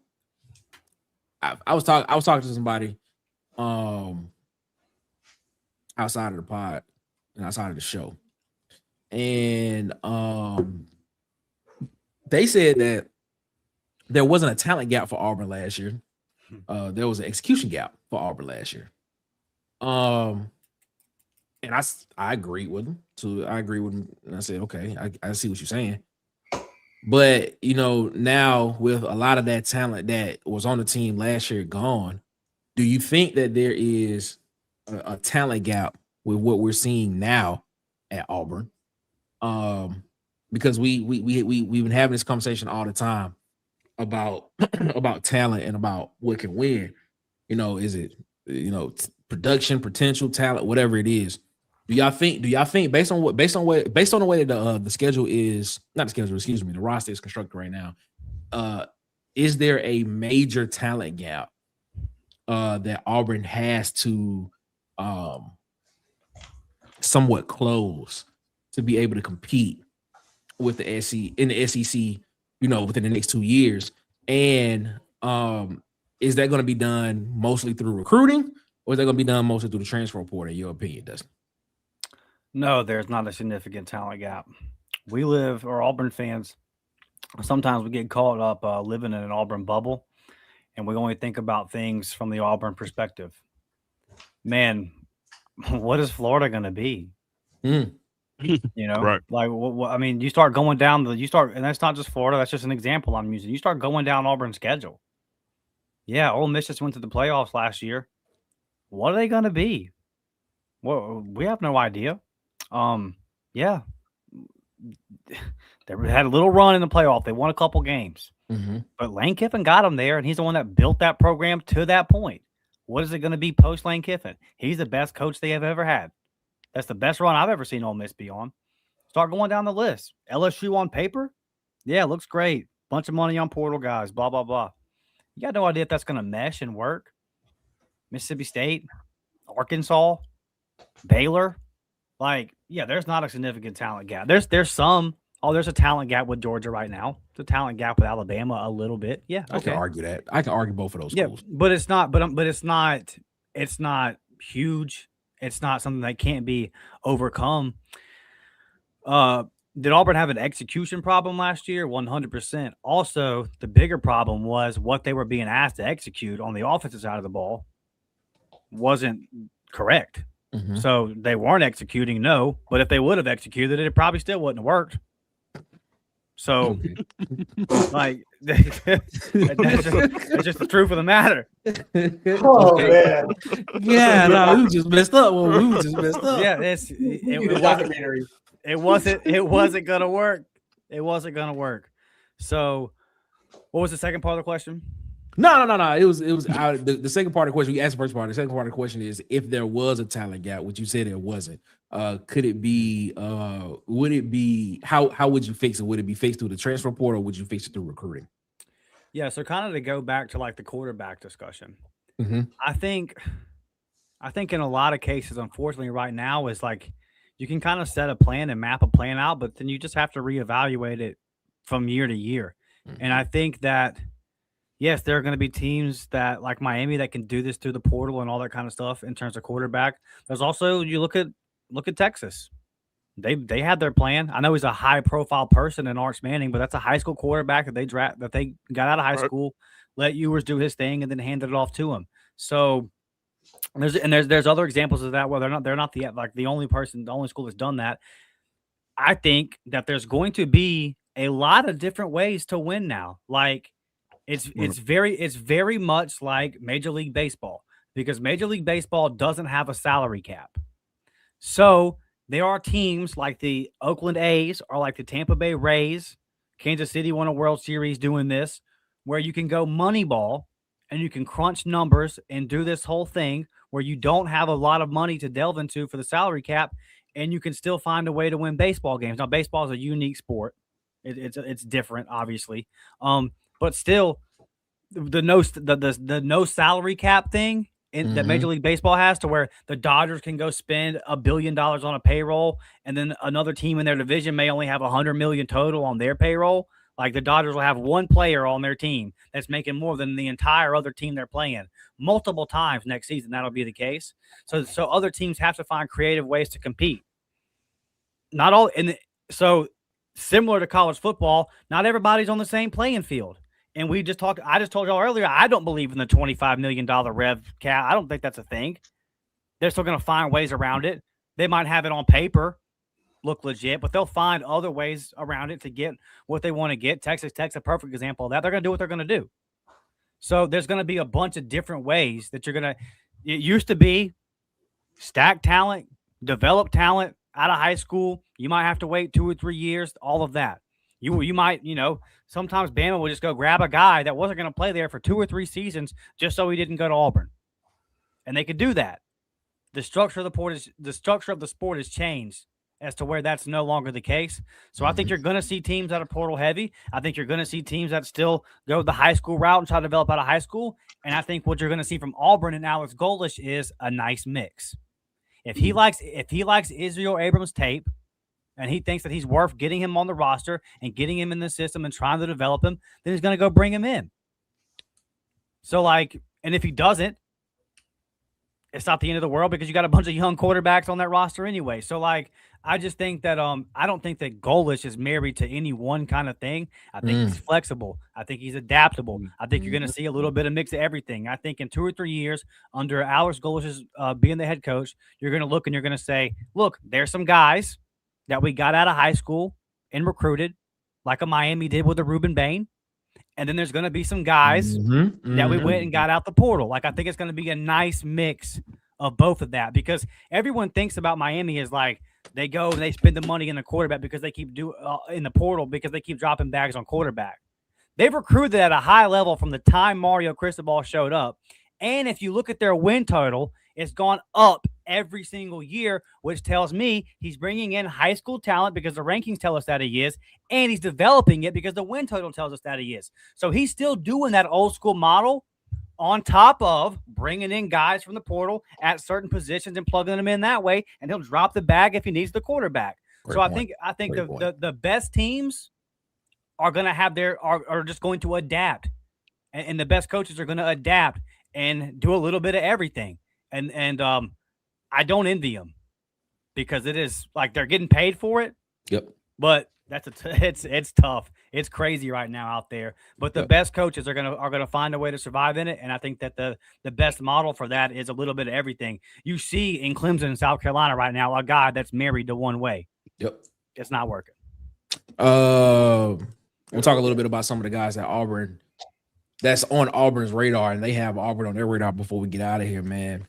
was talking to somebody outside of the pod and outside of the show. And they said that there wasn't a talent gap for Auburn last year. There was an execution gap for Auburn last year. And I agreed with him. So I agree with him. And I said, okay, I see what you're saying. But, now with a lot of that talent that was on the team last year gone, do you think that there is a talent gap with what we're seeing now at Auburn? Because we've been having this conversation all the time about talent and about what can win. Is it production, potential, talent, whatever it is? Do y'all think based on the way that the schedule is, not the schedule, excuse me, the roster is constructed right now, is there a major talent gap that Auburn has to somewhat close to be able to compete with the SEC, within the next 2 years? And is that going to be done mostly through recruiting, or is that going to be done mostly through the transfer portal, in your opinion, Dustin?
No, there's not a significant talent gap. Auburn fans, sometimes we get caught up living in an Auburn bubble, and we only think about things from the Auburn perspective. Man, what is Florida going to be?
Right.
Like, I mean, you start going down and that's not just Florida. That's just an example I'm using. You start going down Auburn's schedule. Yeah, Ole Miss just went to the playoffs last year. What are they going to be? Well, we have no idea. Yeah, they had a little run in the playoff. They won a couple games, but Lane Kiffin got them there, and he's the one that built that program to that point. What is it going to be post Lane Kiffin? He's the best coach they have ever had. That's the best run I've ever seen Ole Miss be on. Start going down the list. LSU on paper, yeah, looks great. Bunch of money on portal guys, blah, blah, blah. You got no idea if that's going to mesh and work. Mississippi State, Arkansas, Baylor. Like, yeah, there's not a significant talent gap. There's some. Oh, there's a talent gap with Georgia right now. There's a talent gap with Alabama a little bit. Yeah, okay.
I can argue that. I can argue both of those schools.
Yeah, but it's not. But it's not. It's not huge. It's not something that can't be overcome. Did Auburn have an execution problem last year? 100%. Also, the bigger problem was what they were being asked to execute on the offensive side of the ball wasn't correct. So they weren't executing, no. But if they would have executed it probably still wouldn't have worked. So, like, that's just the truth of the matter.
Oh, man.
Yeah, no, we just messed up. We just messed up.
Yeah, it wasn't gonna work. It wasn't gonna work. So, what was the second part of the question?
No. It was the second part of the question. You asked the first part. The second part of the question is if there was a talent gap, which you said there wasn't. Could it be? Would it be? How would you fix it? Would it be fixed through the transfer portal, or would you fix it through recruiting?
Yeah. So kind of to go back to like the quarterback discussion, I think in a lot of cases, unfortunately, right now is like you can kind of set a plan and map a plan out, but then you just have to reevaluate it from year to year. And I think that. Yes, there are going to be teams that like Miami that can do this through the portal and all that kind of stuff in terms of quarterback. There's also you look at Texas. They had their plan. I know he's a high profile person in Arch Manning, but that's a high school quarterback that they got out of high school, let Ewers do his thing, and then handed it off to him. So there's other examples of that where they're not the only school that's done that. I think that there's going to be a lot of different ways to win now. Like. It's very much like Major League Baseball because Major League Baseball doesn't have a salary cap. So there are teams like the Oakland A's or like the Tampa Bay Rays. Kansas City won a World Series doing this, where you can go Moneyball and you can crunch numbers and do this whole thing where you don't have a lot of money to delve into for the salary cap, and you can still find a way to win baseball games. Now, baseball is a unique sport. It's different, obviously. But still, the no salary cap thing that Major League Baseball has, to where the Dodgers can go spend $1 billion on a payroll, and then another team in their division may only have 100 million total on their payroll. Like the Dodgers will have one player on their team that's making more than the entire other team they're playing multiple times next season. That'll be the case. So other teams have to find creative ways to compete. Not all, so similar to college football, not everybody's on the same playing field. And I just told y'all earlier, I don't believe in the $25 million rev cap. I don't think that's a thing. They're still going to find ways around it. They might have it on paper, look legit, but they'll find other ways around it to get what they want to get. Texas Tech's a perfect example of that. They're going to do what they're going to do. So there's going to be a bunch of different ways that you're going to, it used to be stack talent, develop talent out of high school. You might have to wait 2 or 3 years, all of that. You might, sometimes Bama will just go grab a guy that wasn't going to play there for 2 or 3 seasons just so he didn't go to Auburn. And they could do that. The structure of the sport has changed as to where that's no longer the case. So I think you're going to see teams that are portal heavy. I think you're going to see teams that still go the high school route and try to develop out of high school. And I think what you're going to see from Auburn and Alex Golesh is a nice mix. If he likes Israel Abrams' tape, and he thinks that he's worth getting him on the roster and getting him in the system and trying to develop him, then he's going to go bring him in. So, and if he doesn't, it's not the end of the world, because you got a bunch of young quarterbacks on that roster anyway. So, I just think that I don't think that Golesh is married to any one kind of thing. I think he's flexible. I think he's adaptable. I think you're going to see a little bit of mix of everything. I think in 2 or 3 years, under Alex Golesh's being the head coach, you're going to look and you're going to say, look, there's some guys that we got out of high school and recruited, like a Miami did with a Reuben Bain. And then there's going to be some guys that we went and got out the portal. I think it's going to be a nice mix of both of that, because everyone thinks about Miami as they go and they spend the money in the quarterback because they keep in the portal because they keep dropping bags on quarterback. They've recruited at a high level from the time Mario Cristobal showed up. And if you look at their win total, it's gone up every single year, which tells me he's bringing in high school talent because the rankings tell us that he is, and he's developing it because the win total tells us that he is. So he's still doing that old school model on top of bringing in guys from the portal at certain positions and plugging them in that way, and he'll drop the bag if he needs the quarterback. I think the best teams are going to have are just going to adapt, and the best coaches are going to adapt and do a little bit of everything. And I don't envy them, because it is they're getting paid for it.
Yep.
But it's tough. It's crazy right now out there. But the best coaches are gonna find a way to survive in it. And I think that the best model for that is a little bit of everything. You see in Clemson and South Carolina right now a guy that's married to one way.
Yep.
It's not working.
We'll talk a little bit about some of the guys at Auburn that's on Auburn's radar, and they have Auburn on their radar before we get out of here, man.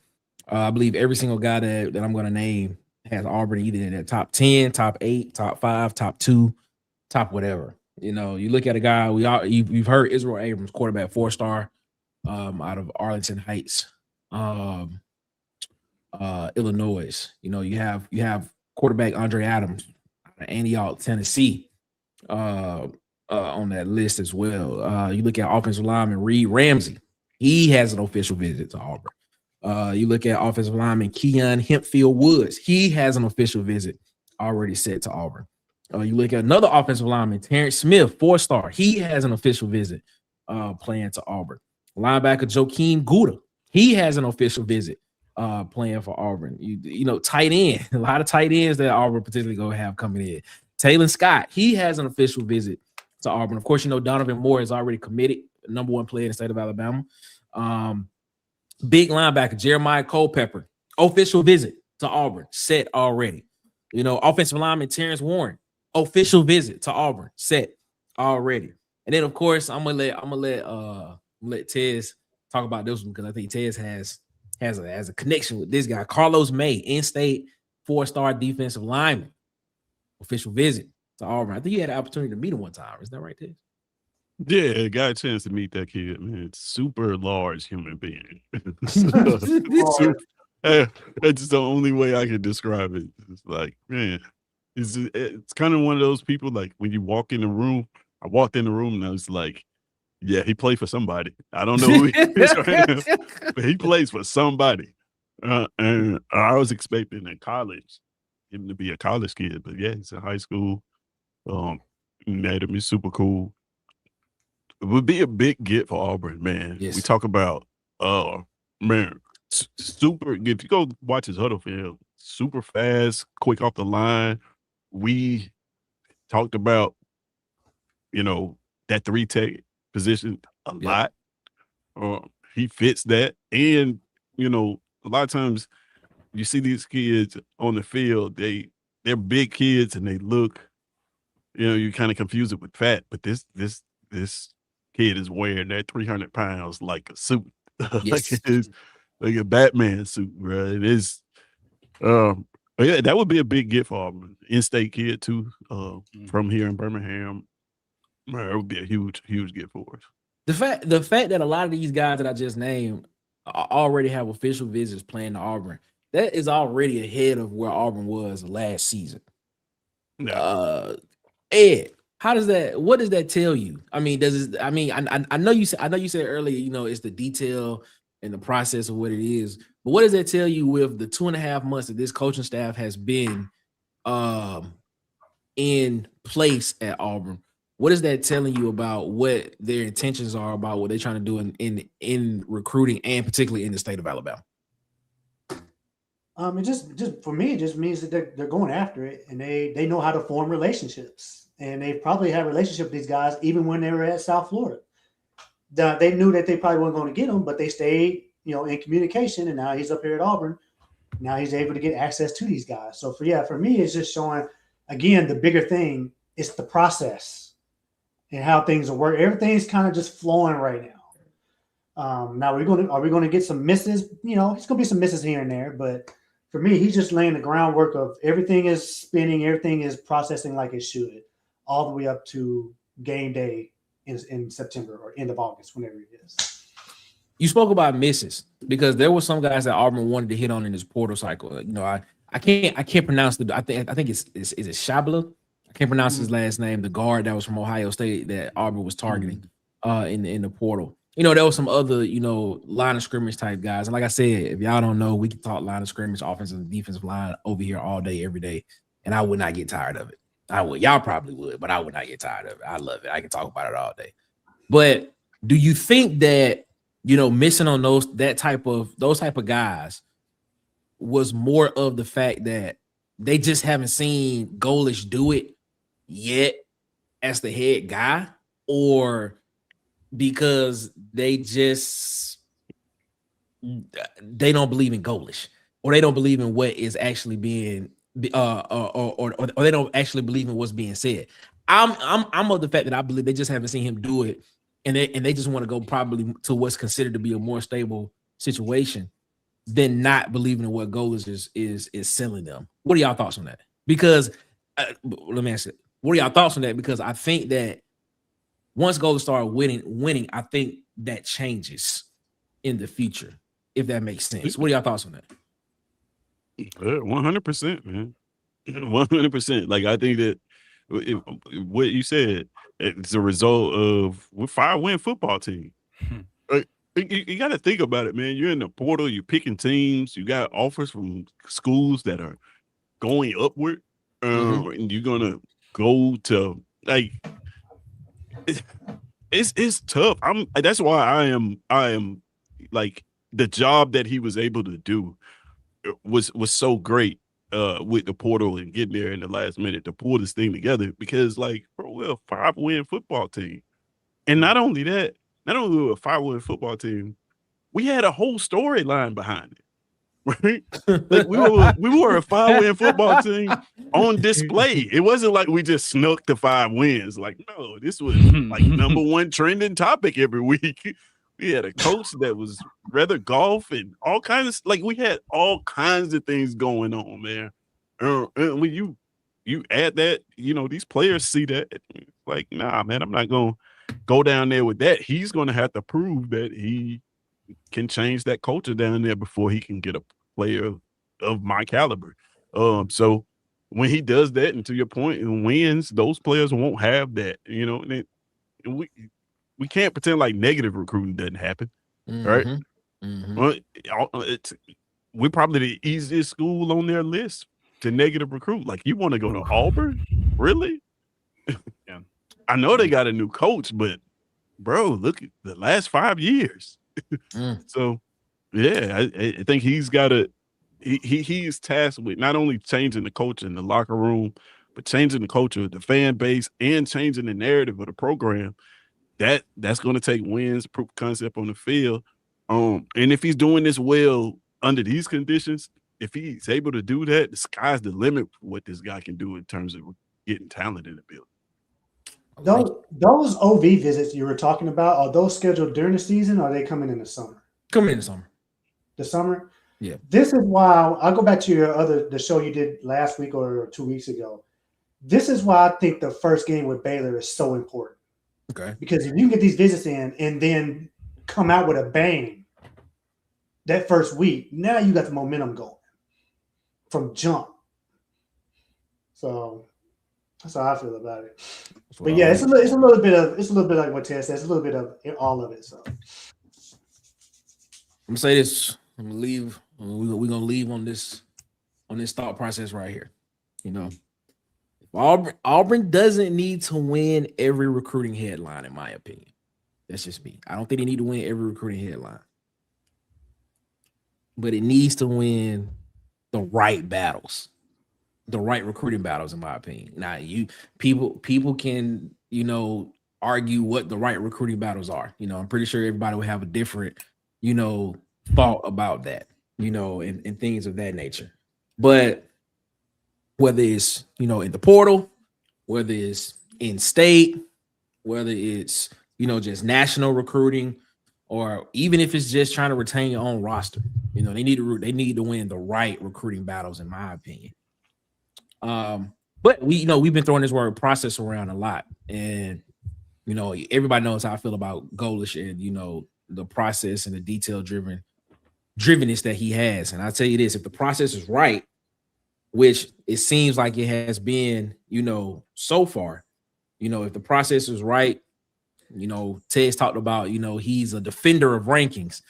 I believe every single guy that I'm going to name has Auburn either in their top 10, top 8, top 5, top 2, top whatever. You look at a guy, you've heard Israel Abrams, quarterback, 4-star out of Arlington Heights, Illinois. You have quarterback Andre Adams out of Antioch, Tennessee, on that list as well. You look at offensive lineman Reed Ramsey. He has an official visit to Auburn. You look at offensive lineman Keon Hempfield Woods. He has an official visit already set to Auburn. You look at another offensive lineman, Terrence Smith, 4-star. He has an official visit playing to Auburn. Linebacker Joaquin Gouda. He has an official visit playing for Auburn. Tight end. A lot of tight ends that Auburn potentially going to have coming in. Taylor Scott. He has an official visit to Auburn. Of course, Donovan Moore is already committed, number 1 player in the state of Alabama. Big linebacker Jeremiah Culpepper, official visit to Auburn, set already. Offensive lineman Terrence Warren, official visit to Auburn, set already. And then, of course, I'm gonna let Tez talk about this one, because I think Tez has a connection with this guy, Carlos May, in-state 4-star defensive lineman, official visit to Auburn. I think you had an opportunity to meet him one time. Is that right, Tez?
Yeah, I got a chance to meet that kid, man. Super large human being. That's the only way I can describe it. It's man, It's kind of one of those people, like when you walk in the room. I walked in the room and I was like, yeah, he played for somebody. I don't know who he is right now, but he plays for somebody. And I was expecting in college him to be a college kid, but yeah, he's in high school. Met him, he's super cool. It would be a big get for Auburn, man.
Yes.
We talk about, man, super. If you go watch his huddle film, super fast, quick off the line. We talked about, that 3-tech position a lot. He fits that. And, a lot of times you see these kids on the field, they're big kids and they look, you kind of confuse it with fat, but this kid is wearing that 300 pounds like a suit.
Yes.
Like it is like a Batman suit, bro. It is, yeah, that would be a big gift for Auburn. In-state kid too, from here in Birmingham. It would be a huge gift for us.
The fact that a lot of these guys that I just named already have official visits playing to Auburn, that is already ahead of where Auburn was last season.
Yeah.
Ed, what does that tell you? I mean, I know you said earlier, it's the detail and the process of what it is, but what does that tell you with the 2.5 months that this coaching staff has been in place at Auburn? What is that telling you about what their intentions are, about what they're trying to do in recruiting, and particularly in the state of Alabama?
It just for me, it just means that they're going after it, and they know how to form relationships, and they probably had a relationship with these guys even when they were at South Florida. They knew that they probably weren't going to get them, but they stayed, in communication, and now he's up here at Auburn. Now he's able to get access to these guys. So for me, it's just showing, again, the bigger thing is the process and how things will work. Everything's kind of just flowing right now. Now are we going to get some misses? It's going to be some misses here and there, but for me, he's just laying the groundwork of everything is spinning, everything is processing like it should, all the way up to game day in September or end of August, whenever it is.
You spoke about misses because there were some guys that Auburn wanted to hit on in this portal cycle. I can't pronounce I think is it Shabla? I can't pronounce his last name. The guard that was from Ohio State that Auburn was targeting in the portal. There was some other, line of scrimmage type guys. And like I said, if y'all don't know, we can talk line of scrimmage, offensive and defensive line over here all day, every day. And I would not get tired of it. I would. Y'all probably would, but I would not get tired of it. I love it. I can talk about it all day. But do you think that, missing on those type of guys was more of the fact that they just haven't seen Golish do it yet as the head guy, or because they don't believe in Golish, or they don't believe in what is actually being or they don't actually believe in what's being said? I'm of the fact that I believe they just haven't seen him do it, and they just want to go probably to what's considered to be a more stable situation than not believing in what Golish is selling them. What are y'all thoughts on that? Because let me ask it. What are y'all thoughts on that? Because I think that once Golish started winning, I think that changes in the future, if that makes sense. What are y'all thoughts on that?
100%, man. 100%. Like, I think that what you said, it's a result of we're 5-win football team. You got to think about it, man. You're in the portal, you're picking teams, you got offers from schools that are going upward, and you're gonna go to it's tough. That's why I am like, the job that he was able to do was so great with the portal and getting there in the last minute to pull this thing together, because bro, we're a 5-win football team. And not only that, not only were we a 5-win football team, we had a whole storyline behind it. Right? Like we were a 5-win football team on display. It wasn't like we just snuck the 5 wins. Like, no, this was like number one trending topic every week. We had a coach that was rather golf and all kinds of, we had all kinds of things going on, man. And when you add that, these players see that, like, nah, man, I'm not gonna go down there with that. He's gonna have to prove that he can change that culture down there before he can get a player of my caliber. So when he does that, and to your point, and wins, those players won't have that. And we can't pretend like negative recruiting doesn't happen, right? Well, we're probably the easiest school on their list to negative recruit. Like, you want to go to Auburn? Really?
Yeah.
I know they got a new coach, but bro, look at the last 5 years. So, yeah, I think he's got to. He is tasked with not only changing the culture in the locker room, but changing the culture of the fan base and changing the narrative of the program. That's going to take wins, proof of concept on the field. And if he's doing this well under these conditions, if he's able to do that, the sky's the limit for what this guy can do in terms of getting talent in the building.
Those OV visits you were talking about, are those scheduled during the season, or are they coming in the summer?
Coming in the summer.
The summer?
Yeah.
This is why I'll go back to the show you did last week or 2 weeks ago. This is why I think the first game with Baylor is so important.
Okay.
Because if you can get these visits in and then come out with a bang that first week, now you got the momentum going from jump. So that's how I feel about it. But yeah, it's a little bit like what Ted said. It's a little bit of all of it. So
I'm gonna say this. I'm gonna leave. We're gonna leave on this thought process right here. Auburn doesn't need to win every recruiting headline, in my opinion. That's just me. I don't think they need to win every recruiting headline, but it needs to win the right battles, the right recruiting battles, in my opinion. Now, people can argue what the right recruiting battles are. I'm pretty sure everybody will have a different thought about that, and things of that nature. But whether it's, in the portal, whether it's in state, whether it's, just national recruiting, or even if it's just trying to retain your own roster, they need to win the right recruiting battles, in my opinion. But we've been throwing this word process around a lot, and, everybody knows how I feel about Golish and, the process and the detail drivenness that he has. And I'll tell you this, if the process is right, which it seems like it has been, so far, if the process is right, Ted's talked about, he's a defender of rankings.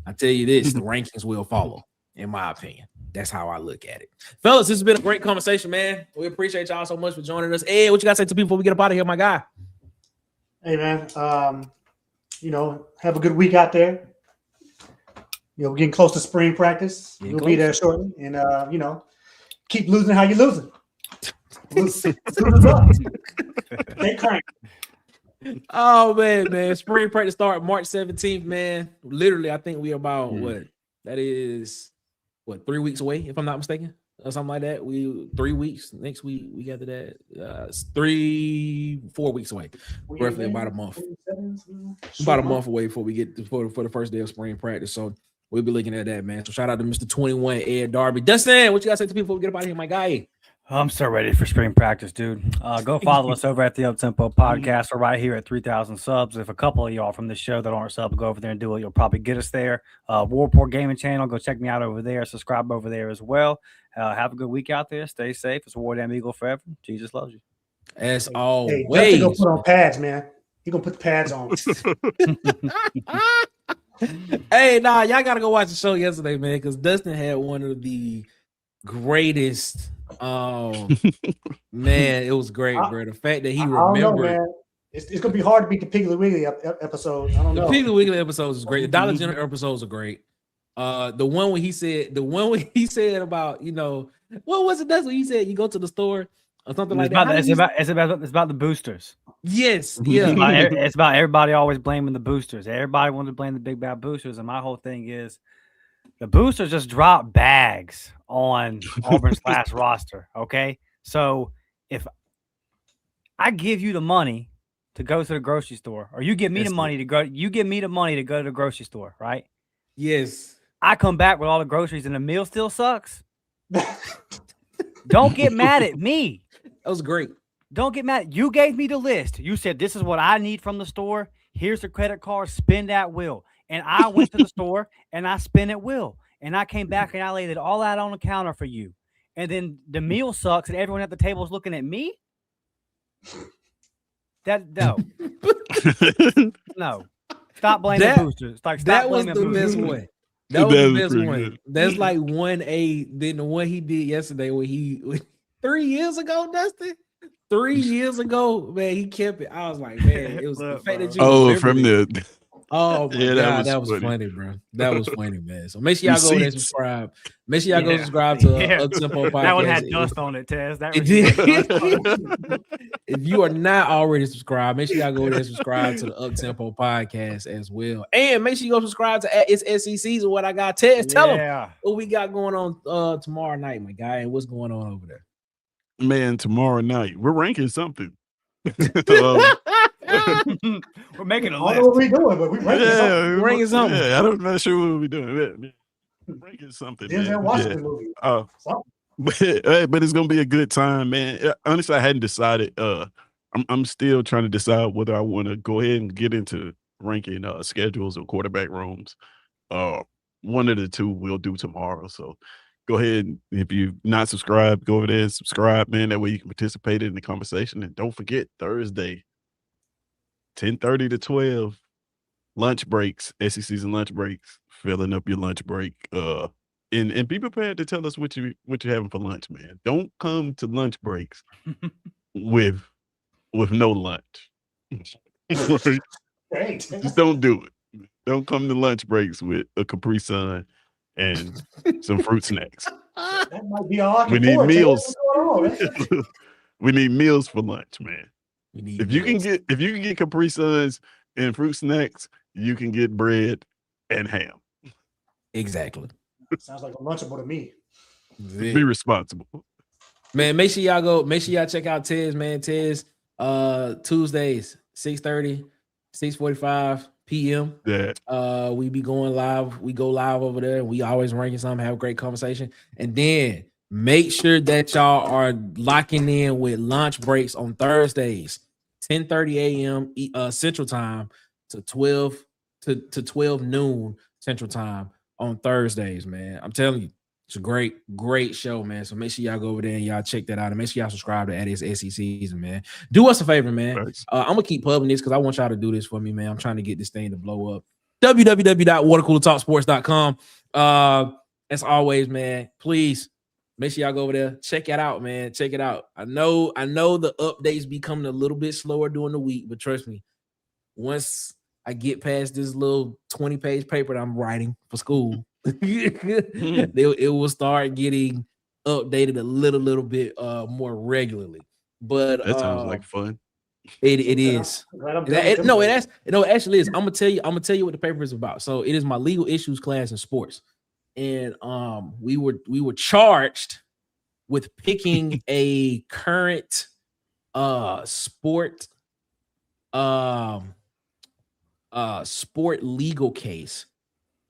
I tell you this, the rankings will follow, in my opinion. That's how I look at it. Fellas, this has been a great conversation, man. We appreciate y'all so much for joining us. Ed, what you got to say to people before we get up out of here, my guy?
Hey, man, have a good week out there. We're getting close to spring practice. We'll be there shortly. And, keep losing how you're losing. Stay crank.
Oh, man. Spring practice start March 17th, man. Literally, I think we're about, that is 3 weeks away, if I'm not mistaken, or something like that. 3 weeks. Next week, we got to that. It's 4 weeks away. Roughly about a month. About a month away before we get for the first day of spring practice. So we'll be looking at that, man. So shout out to Mr. 21, Ed Darby. Dustin, what you got to say to people before we get up out of here, my guy?
I'm so ready for spring practice, dude. Go follow us over at the Uptempo Podcast. We're right here at 3,000 subs. If a couple of y'all from this show that aren't subbed, go over there and do it. You'll probably get us there. Warport Gaming Channel, go check me out over there. Subscribe over there as well. Have a good week out there. Stay safe. It's War Damn Eagle forever. Jesus loves you.
As always.
Hey, Justin gonna put on pads, man. He gonna put the pads on.
Hey, y'all gotta go watch the show yesterday, man, because Dustin had one of the greatest. Man, it was great, bro. The fact that he remembered.
Man. It's gonna be hard to beat the Piggly Wiggly episode. I don't know.
The Piggly Wiggly episodes is great. The Dollar General episodes are great. The one when he said about, what was it? That's what he said. You go to the store or something like that.
It's about the boosters.
Yes, yeah.
It's about everybody always blaming the boosters. Everybody wanted to blame the big bad boosters, and my whole thing is the boosters just drop bags on Auburn's last roster. Okay, so if I give you the money to go to the grocery store, or you give me the money to go to the grocery store, right?
Yes.
I come back with all the groceries and the meal still sucks. Don't get mad at me.
That was great.
Don't get mad. You gave me the list. You said, this is what I need from the store. Here's the credit card. Spend at will. And I went to the store and I spent at will. And I came back and I laid it all out on the counter for you. and then the meal sucks and everyone at the table is looking at me. No. Stop blaming boosters. Like,
that was the best one. That was the best one.
Good.
That's like 1A. Then the one he did yesterday when he 3 years ago, Dustin. 3 years ago, man, he kept it. I was like, man, it was the fact that you
from the.
Oh my
Yeah,
God, that was funny, bro. That was funny, man. So make sure y'all go there and subscribe. Make sure y'all go subscribe to Uptempo Podcast.
That one had dust on it, Tez. That
it did. If you are not already subscribed, make sure y'all go there and subscribe to the Uptempo Podcast as well. And make sure you go subscribe to It's SEC Season. What I got, Tez. Tell them what we got going on tomorrow night, my guy, and what's going on over there.
Man, tomorrow night we're ranking something.
We're making a
I
list.
don't know what we're doing, but we're ranking something.
Yeah, I'm not sure what we're doing. We're ranking something.
Denzel Washington movie.
But it's gonna be a good time, man. Honestly, I hadn't decided. I'm still trying to decide whether I want to go ahead and get into ranking schedules or quarterback rooms. One of the two we'll do tomorrow. So go ahead, if you're not subscribed, go over there and subscribe, man. That way you can participate in the conversation. And don't forget, Thursday, 10:30 to 12, lunch breaks, SEC season lunch breaks, filling up your lunch break. And be prepared to tell us what you're having for lunch, man. Don't come to lunch breaks with no lunch. Just don't do it. Don't come to lunch breaks with a Capri Sun and some fruit snacks.
That might be all I can
We need
afford.
meals.
What's going on,
We need meals for lunch, man.
If
you can get Capri Suns and fruit snacks, you can get bread and ham.
Exactly.
Sounds like a Lunchable to me.
Be responsible,
man. Make sure y'all check out Tez, man. Tez, Tuesdays 6:30, 6:45 p.m.
Yeah.
We be going live. We go live over there. We always ranking something, have a great conversation, and then make sure that y'all are locking in with lunch breaks on Thursdays, 10:30 a.m. Central Time to 12 noon Central Time on Thursdays, man. I'm telling you, it's a great show, man. So make sure y'all go over there and y'all check that out. And make sure y'all subscribe to It's SEC Season, man. Do us a favor, man.
Thanks.
I'm going to keep pubbing this because I want y'all to do this for me, man. I'm trying to get this thing to blow up. www.watercoolertalksports.com. As always, man, please make sure y'all go over there. Check it out, man. Check it out. I know the updates be coming a little bit slower during the week, but trust me, once I get past this little 20-page paper that I'm writing for school, it will start getting updated a little bit more regularly. But
that sounds like fun.
It is. It actually is. I'm gonna tell you what the paper is about. So it is my legal issues class in sports, and we were charged with picking a current sport legal case,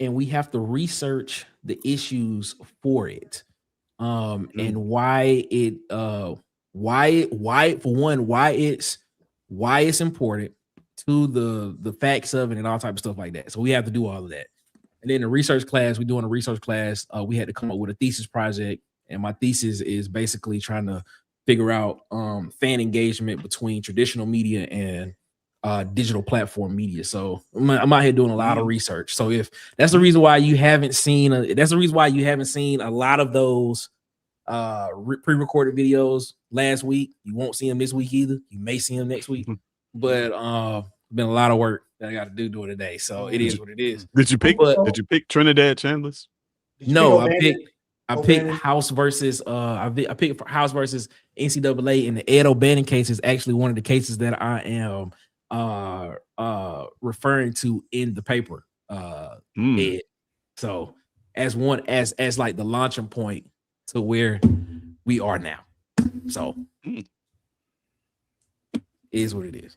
and we have to research the issues for it, and why it's important to the facts of it and all type of stuff like that. So we have to do all of that. And then the research class, we had to come up with a thesis project, and my thesis is basically trying to figure out fan engagement between traditional media and digital platform media. So I'm out here doing a lot of research. So if that's the reason why you haven't seen a lot of those pre-recorded videos last week, you won't see them this week either. You may see them next week, but been a lot of work that I got to do during the day. So it is what it is.
Did you pick Trinidad Chandler's?
No, I picked House versus I picked House versus NCAA, and the Ed O'Bannon case is actually one of the cases that I am referring to in the paper. Ed. So as like the launching point to where we are now. So it is what it is.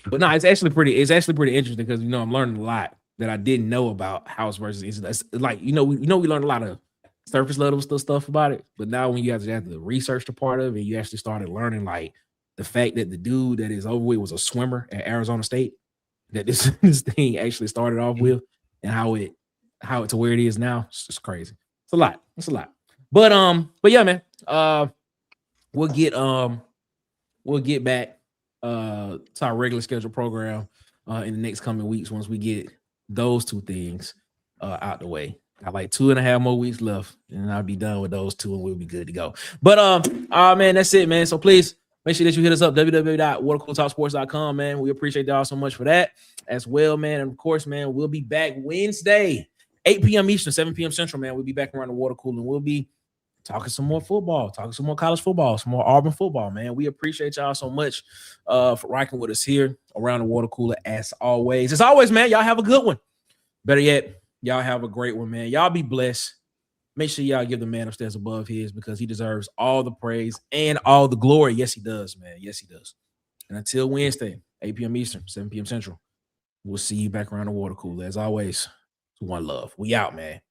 But no, it's actually pretty interesting because I'm learning a lot that I didn't know about House versus NCAA. Like we learned a lot of surface level stuff about it, but now when you have to research the part of it, you actually started learning like the fact that the dude that is overweight was a swimmer at Arizona State, that this thing actually started off with, and how it to where it is now. It's just crazy. It's a lot. But yeah, man. We'll get back to our regular schedule program in the next coming weeks once we get those two things out the way. Got like 2.5 more weeks left, and I'll be done with those two, and we'll be good to go. But man, that's it, man. So please make sure that you hit us up, www.watercooltalksports.com, man. We appreciate y'all so much for that as well, man. And of course, man, we'll be back Wednesday, 8 p.m. Eastern, 7 p.m. Central, man. We'll be back around the water cooler, and we'll be talking some more football, talking some more college football, some more Auburn football, man. We appreciate y'all so much for rocking with us here around the water cooler as always. As always, man, y'all have a good one. Better yet, y'all have a great one, man. Y'all be blessed. Make sure y'all give the man upstairs above his because he deserves all the praise and all the glory. Yes, he does, man. Yes, he does. And until Wednesday, 8 p.m. Eastern, 7 p.m. Central, we'll see you back around the water cooler. As always, one love. We out, man.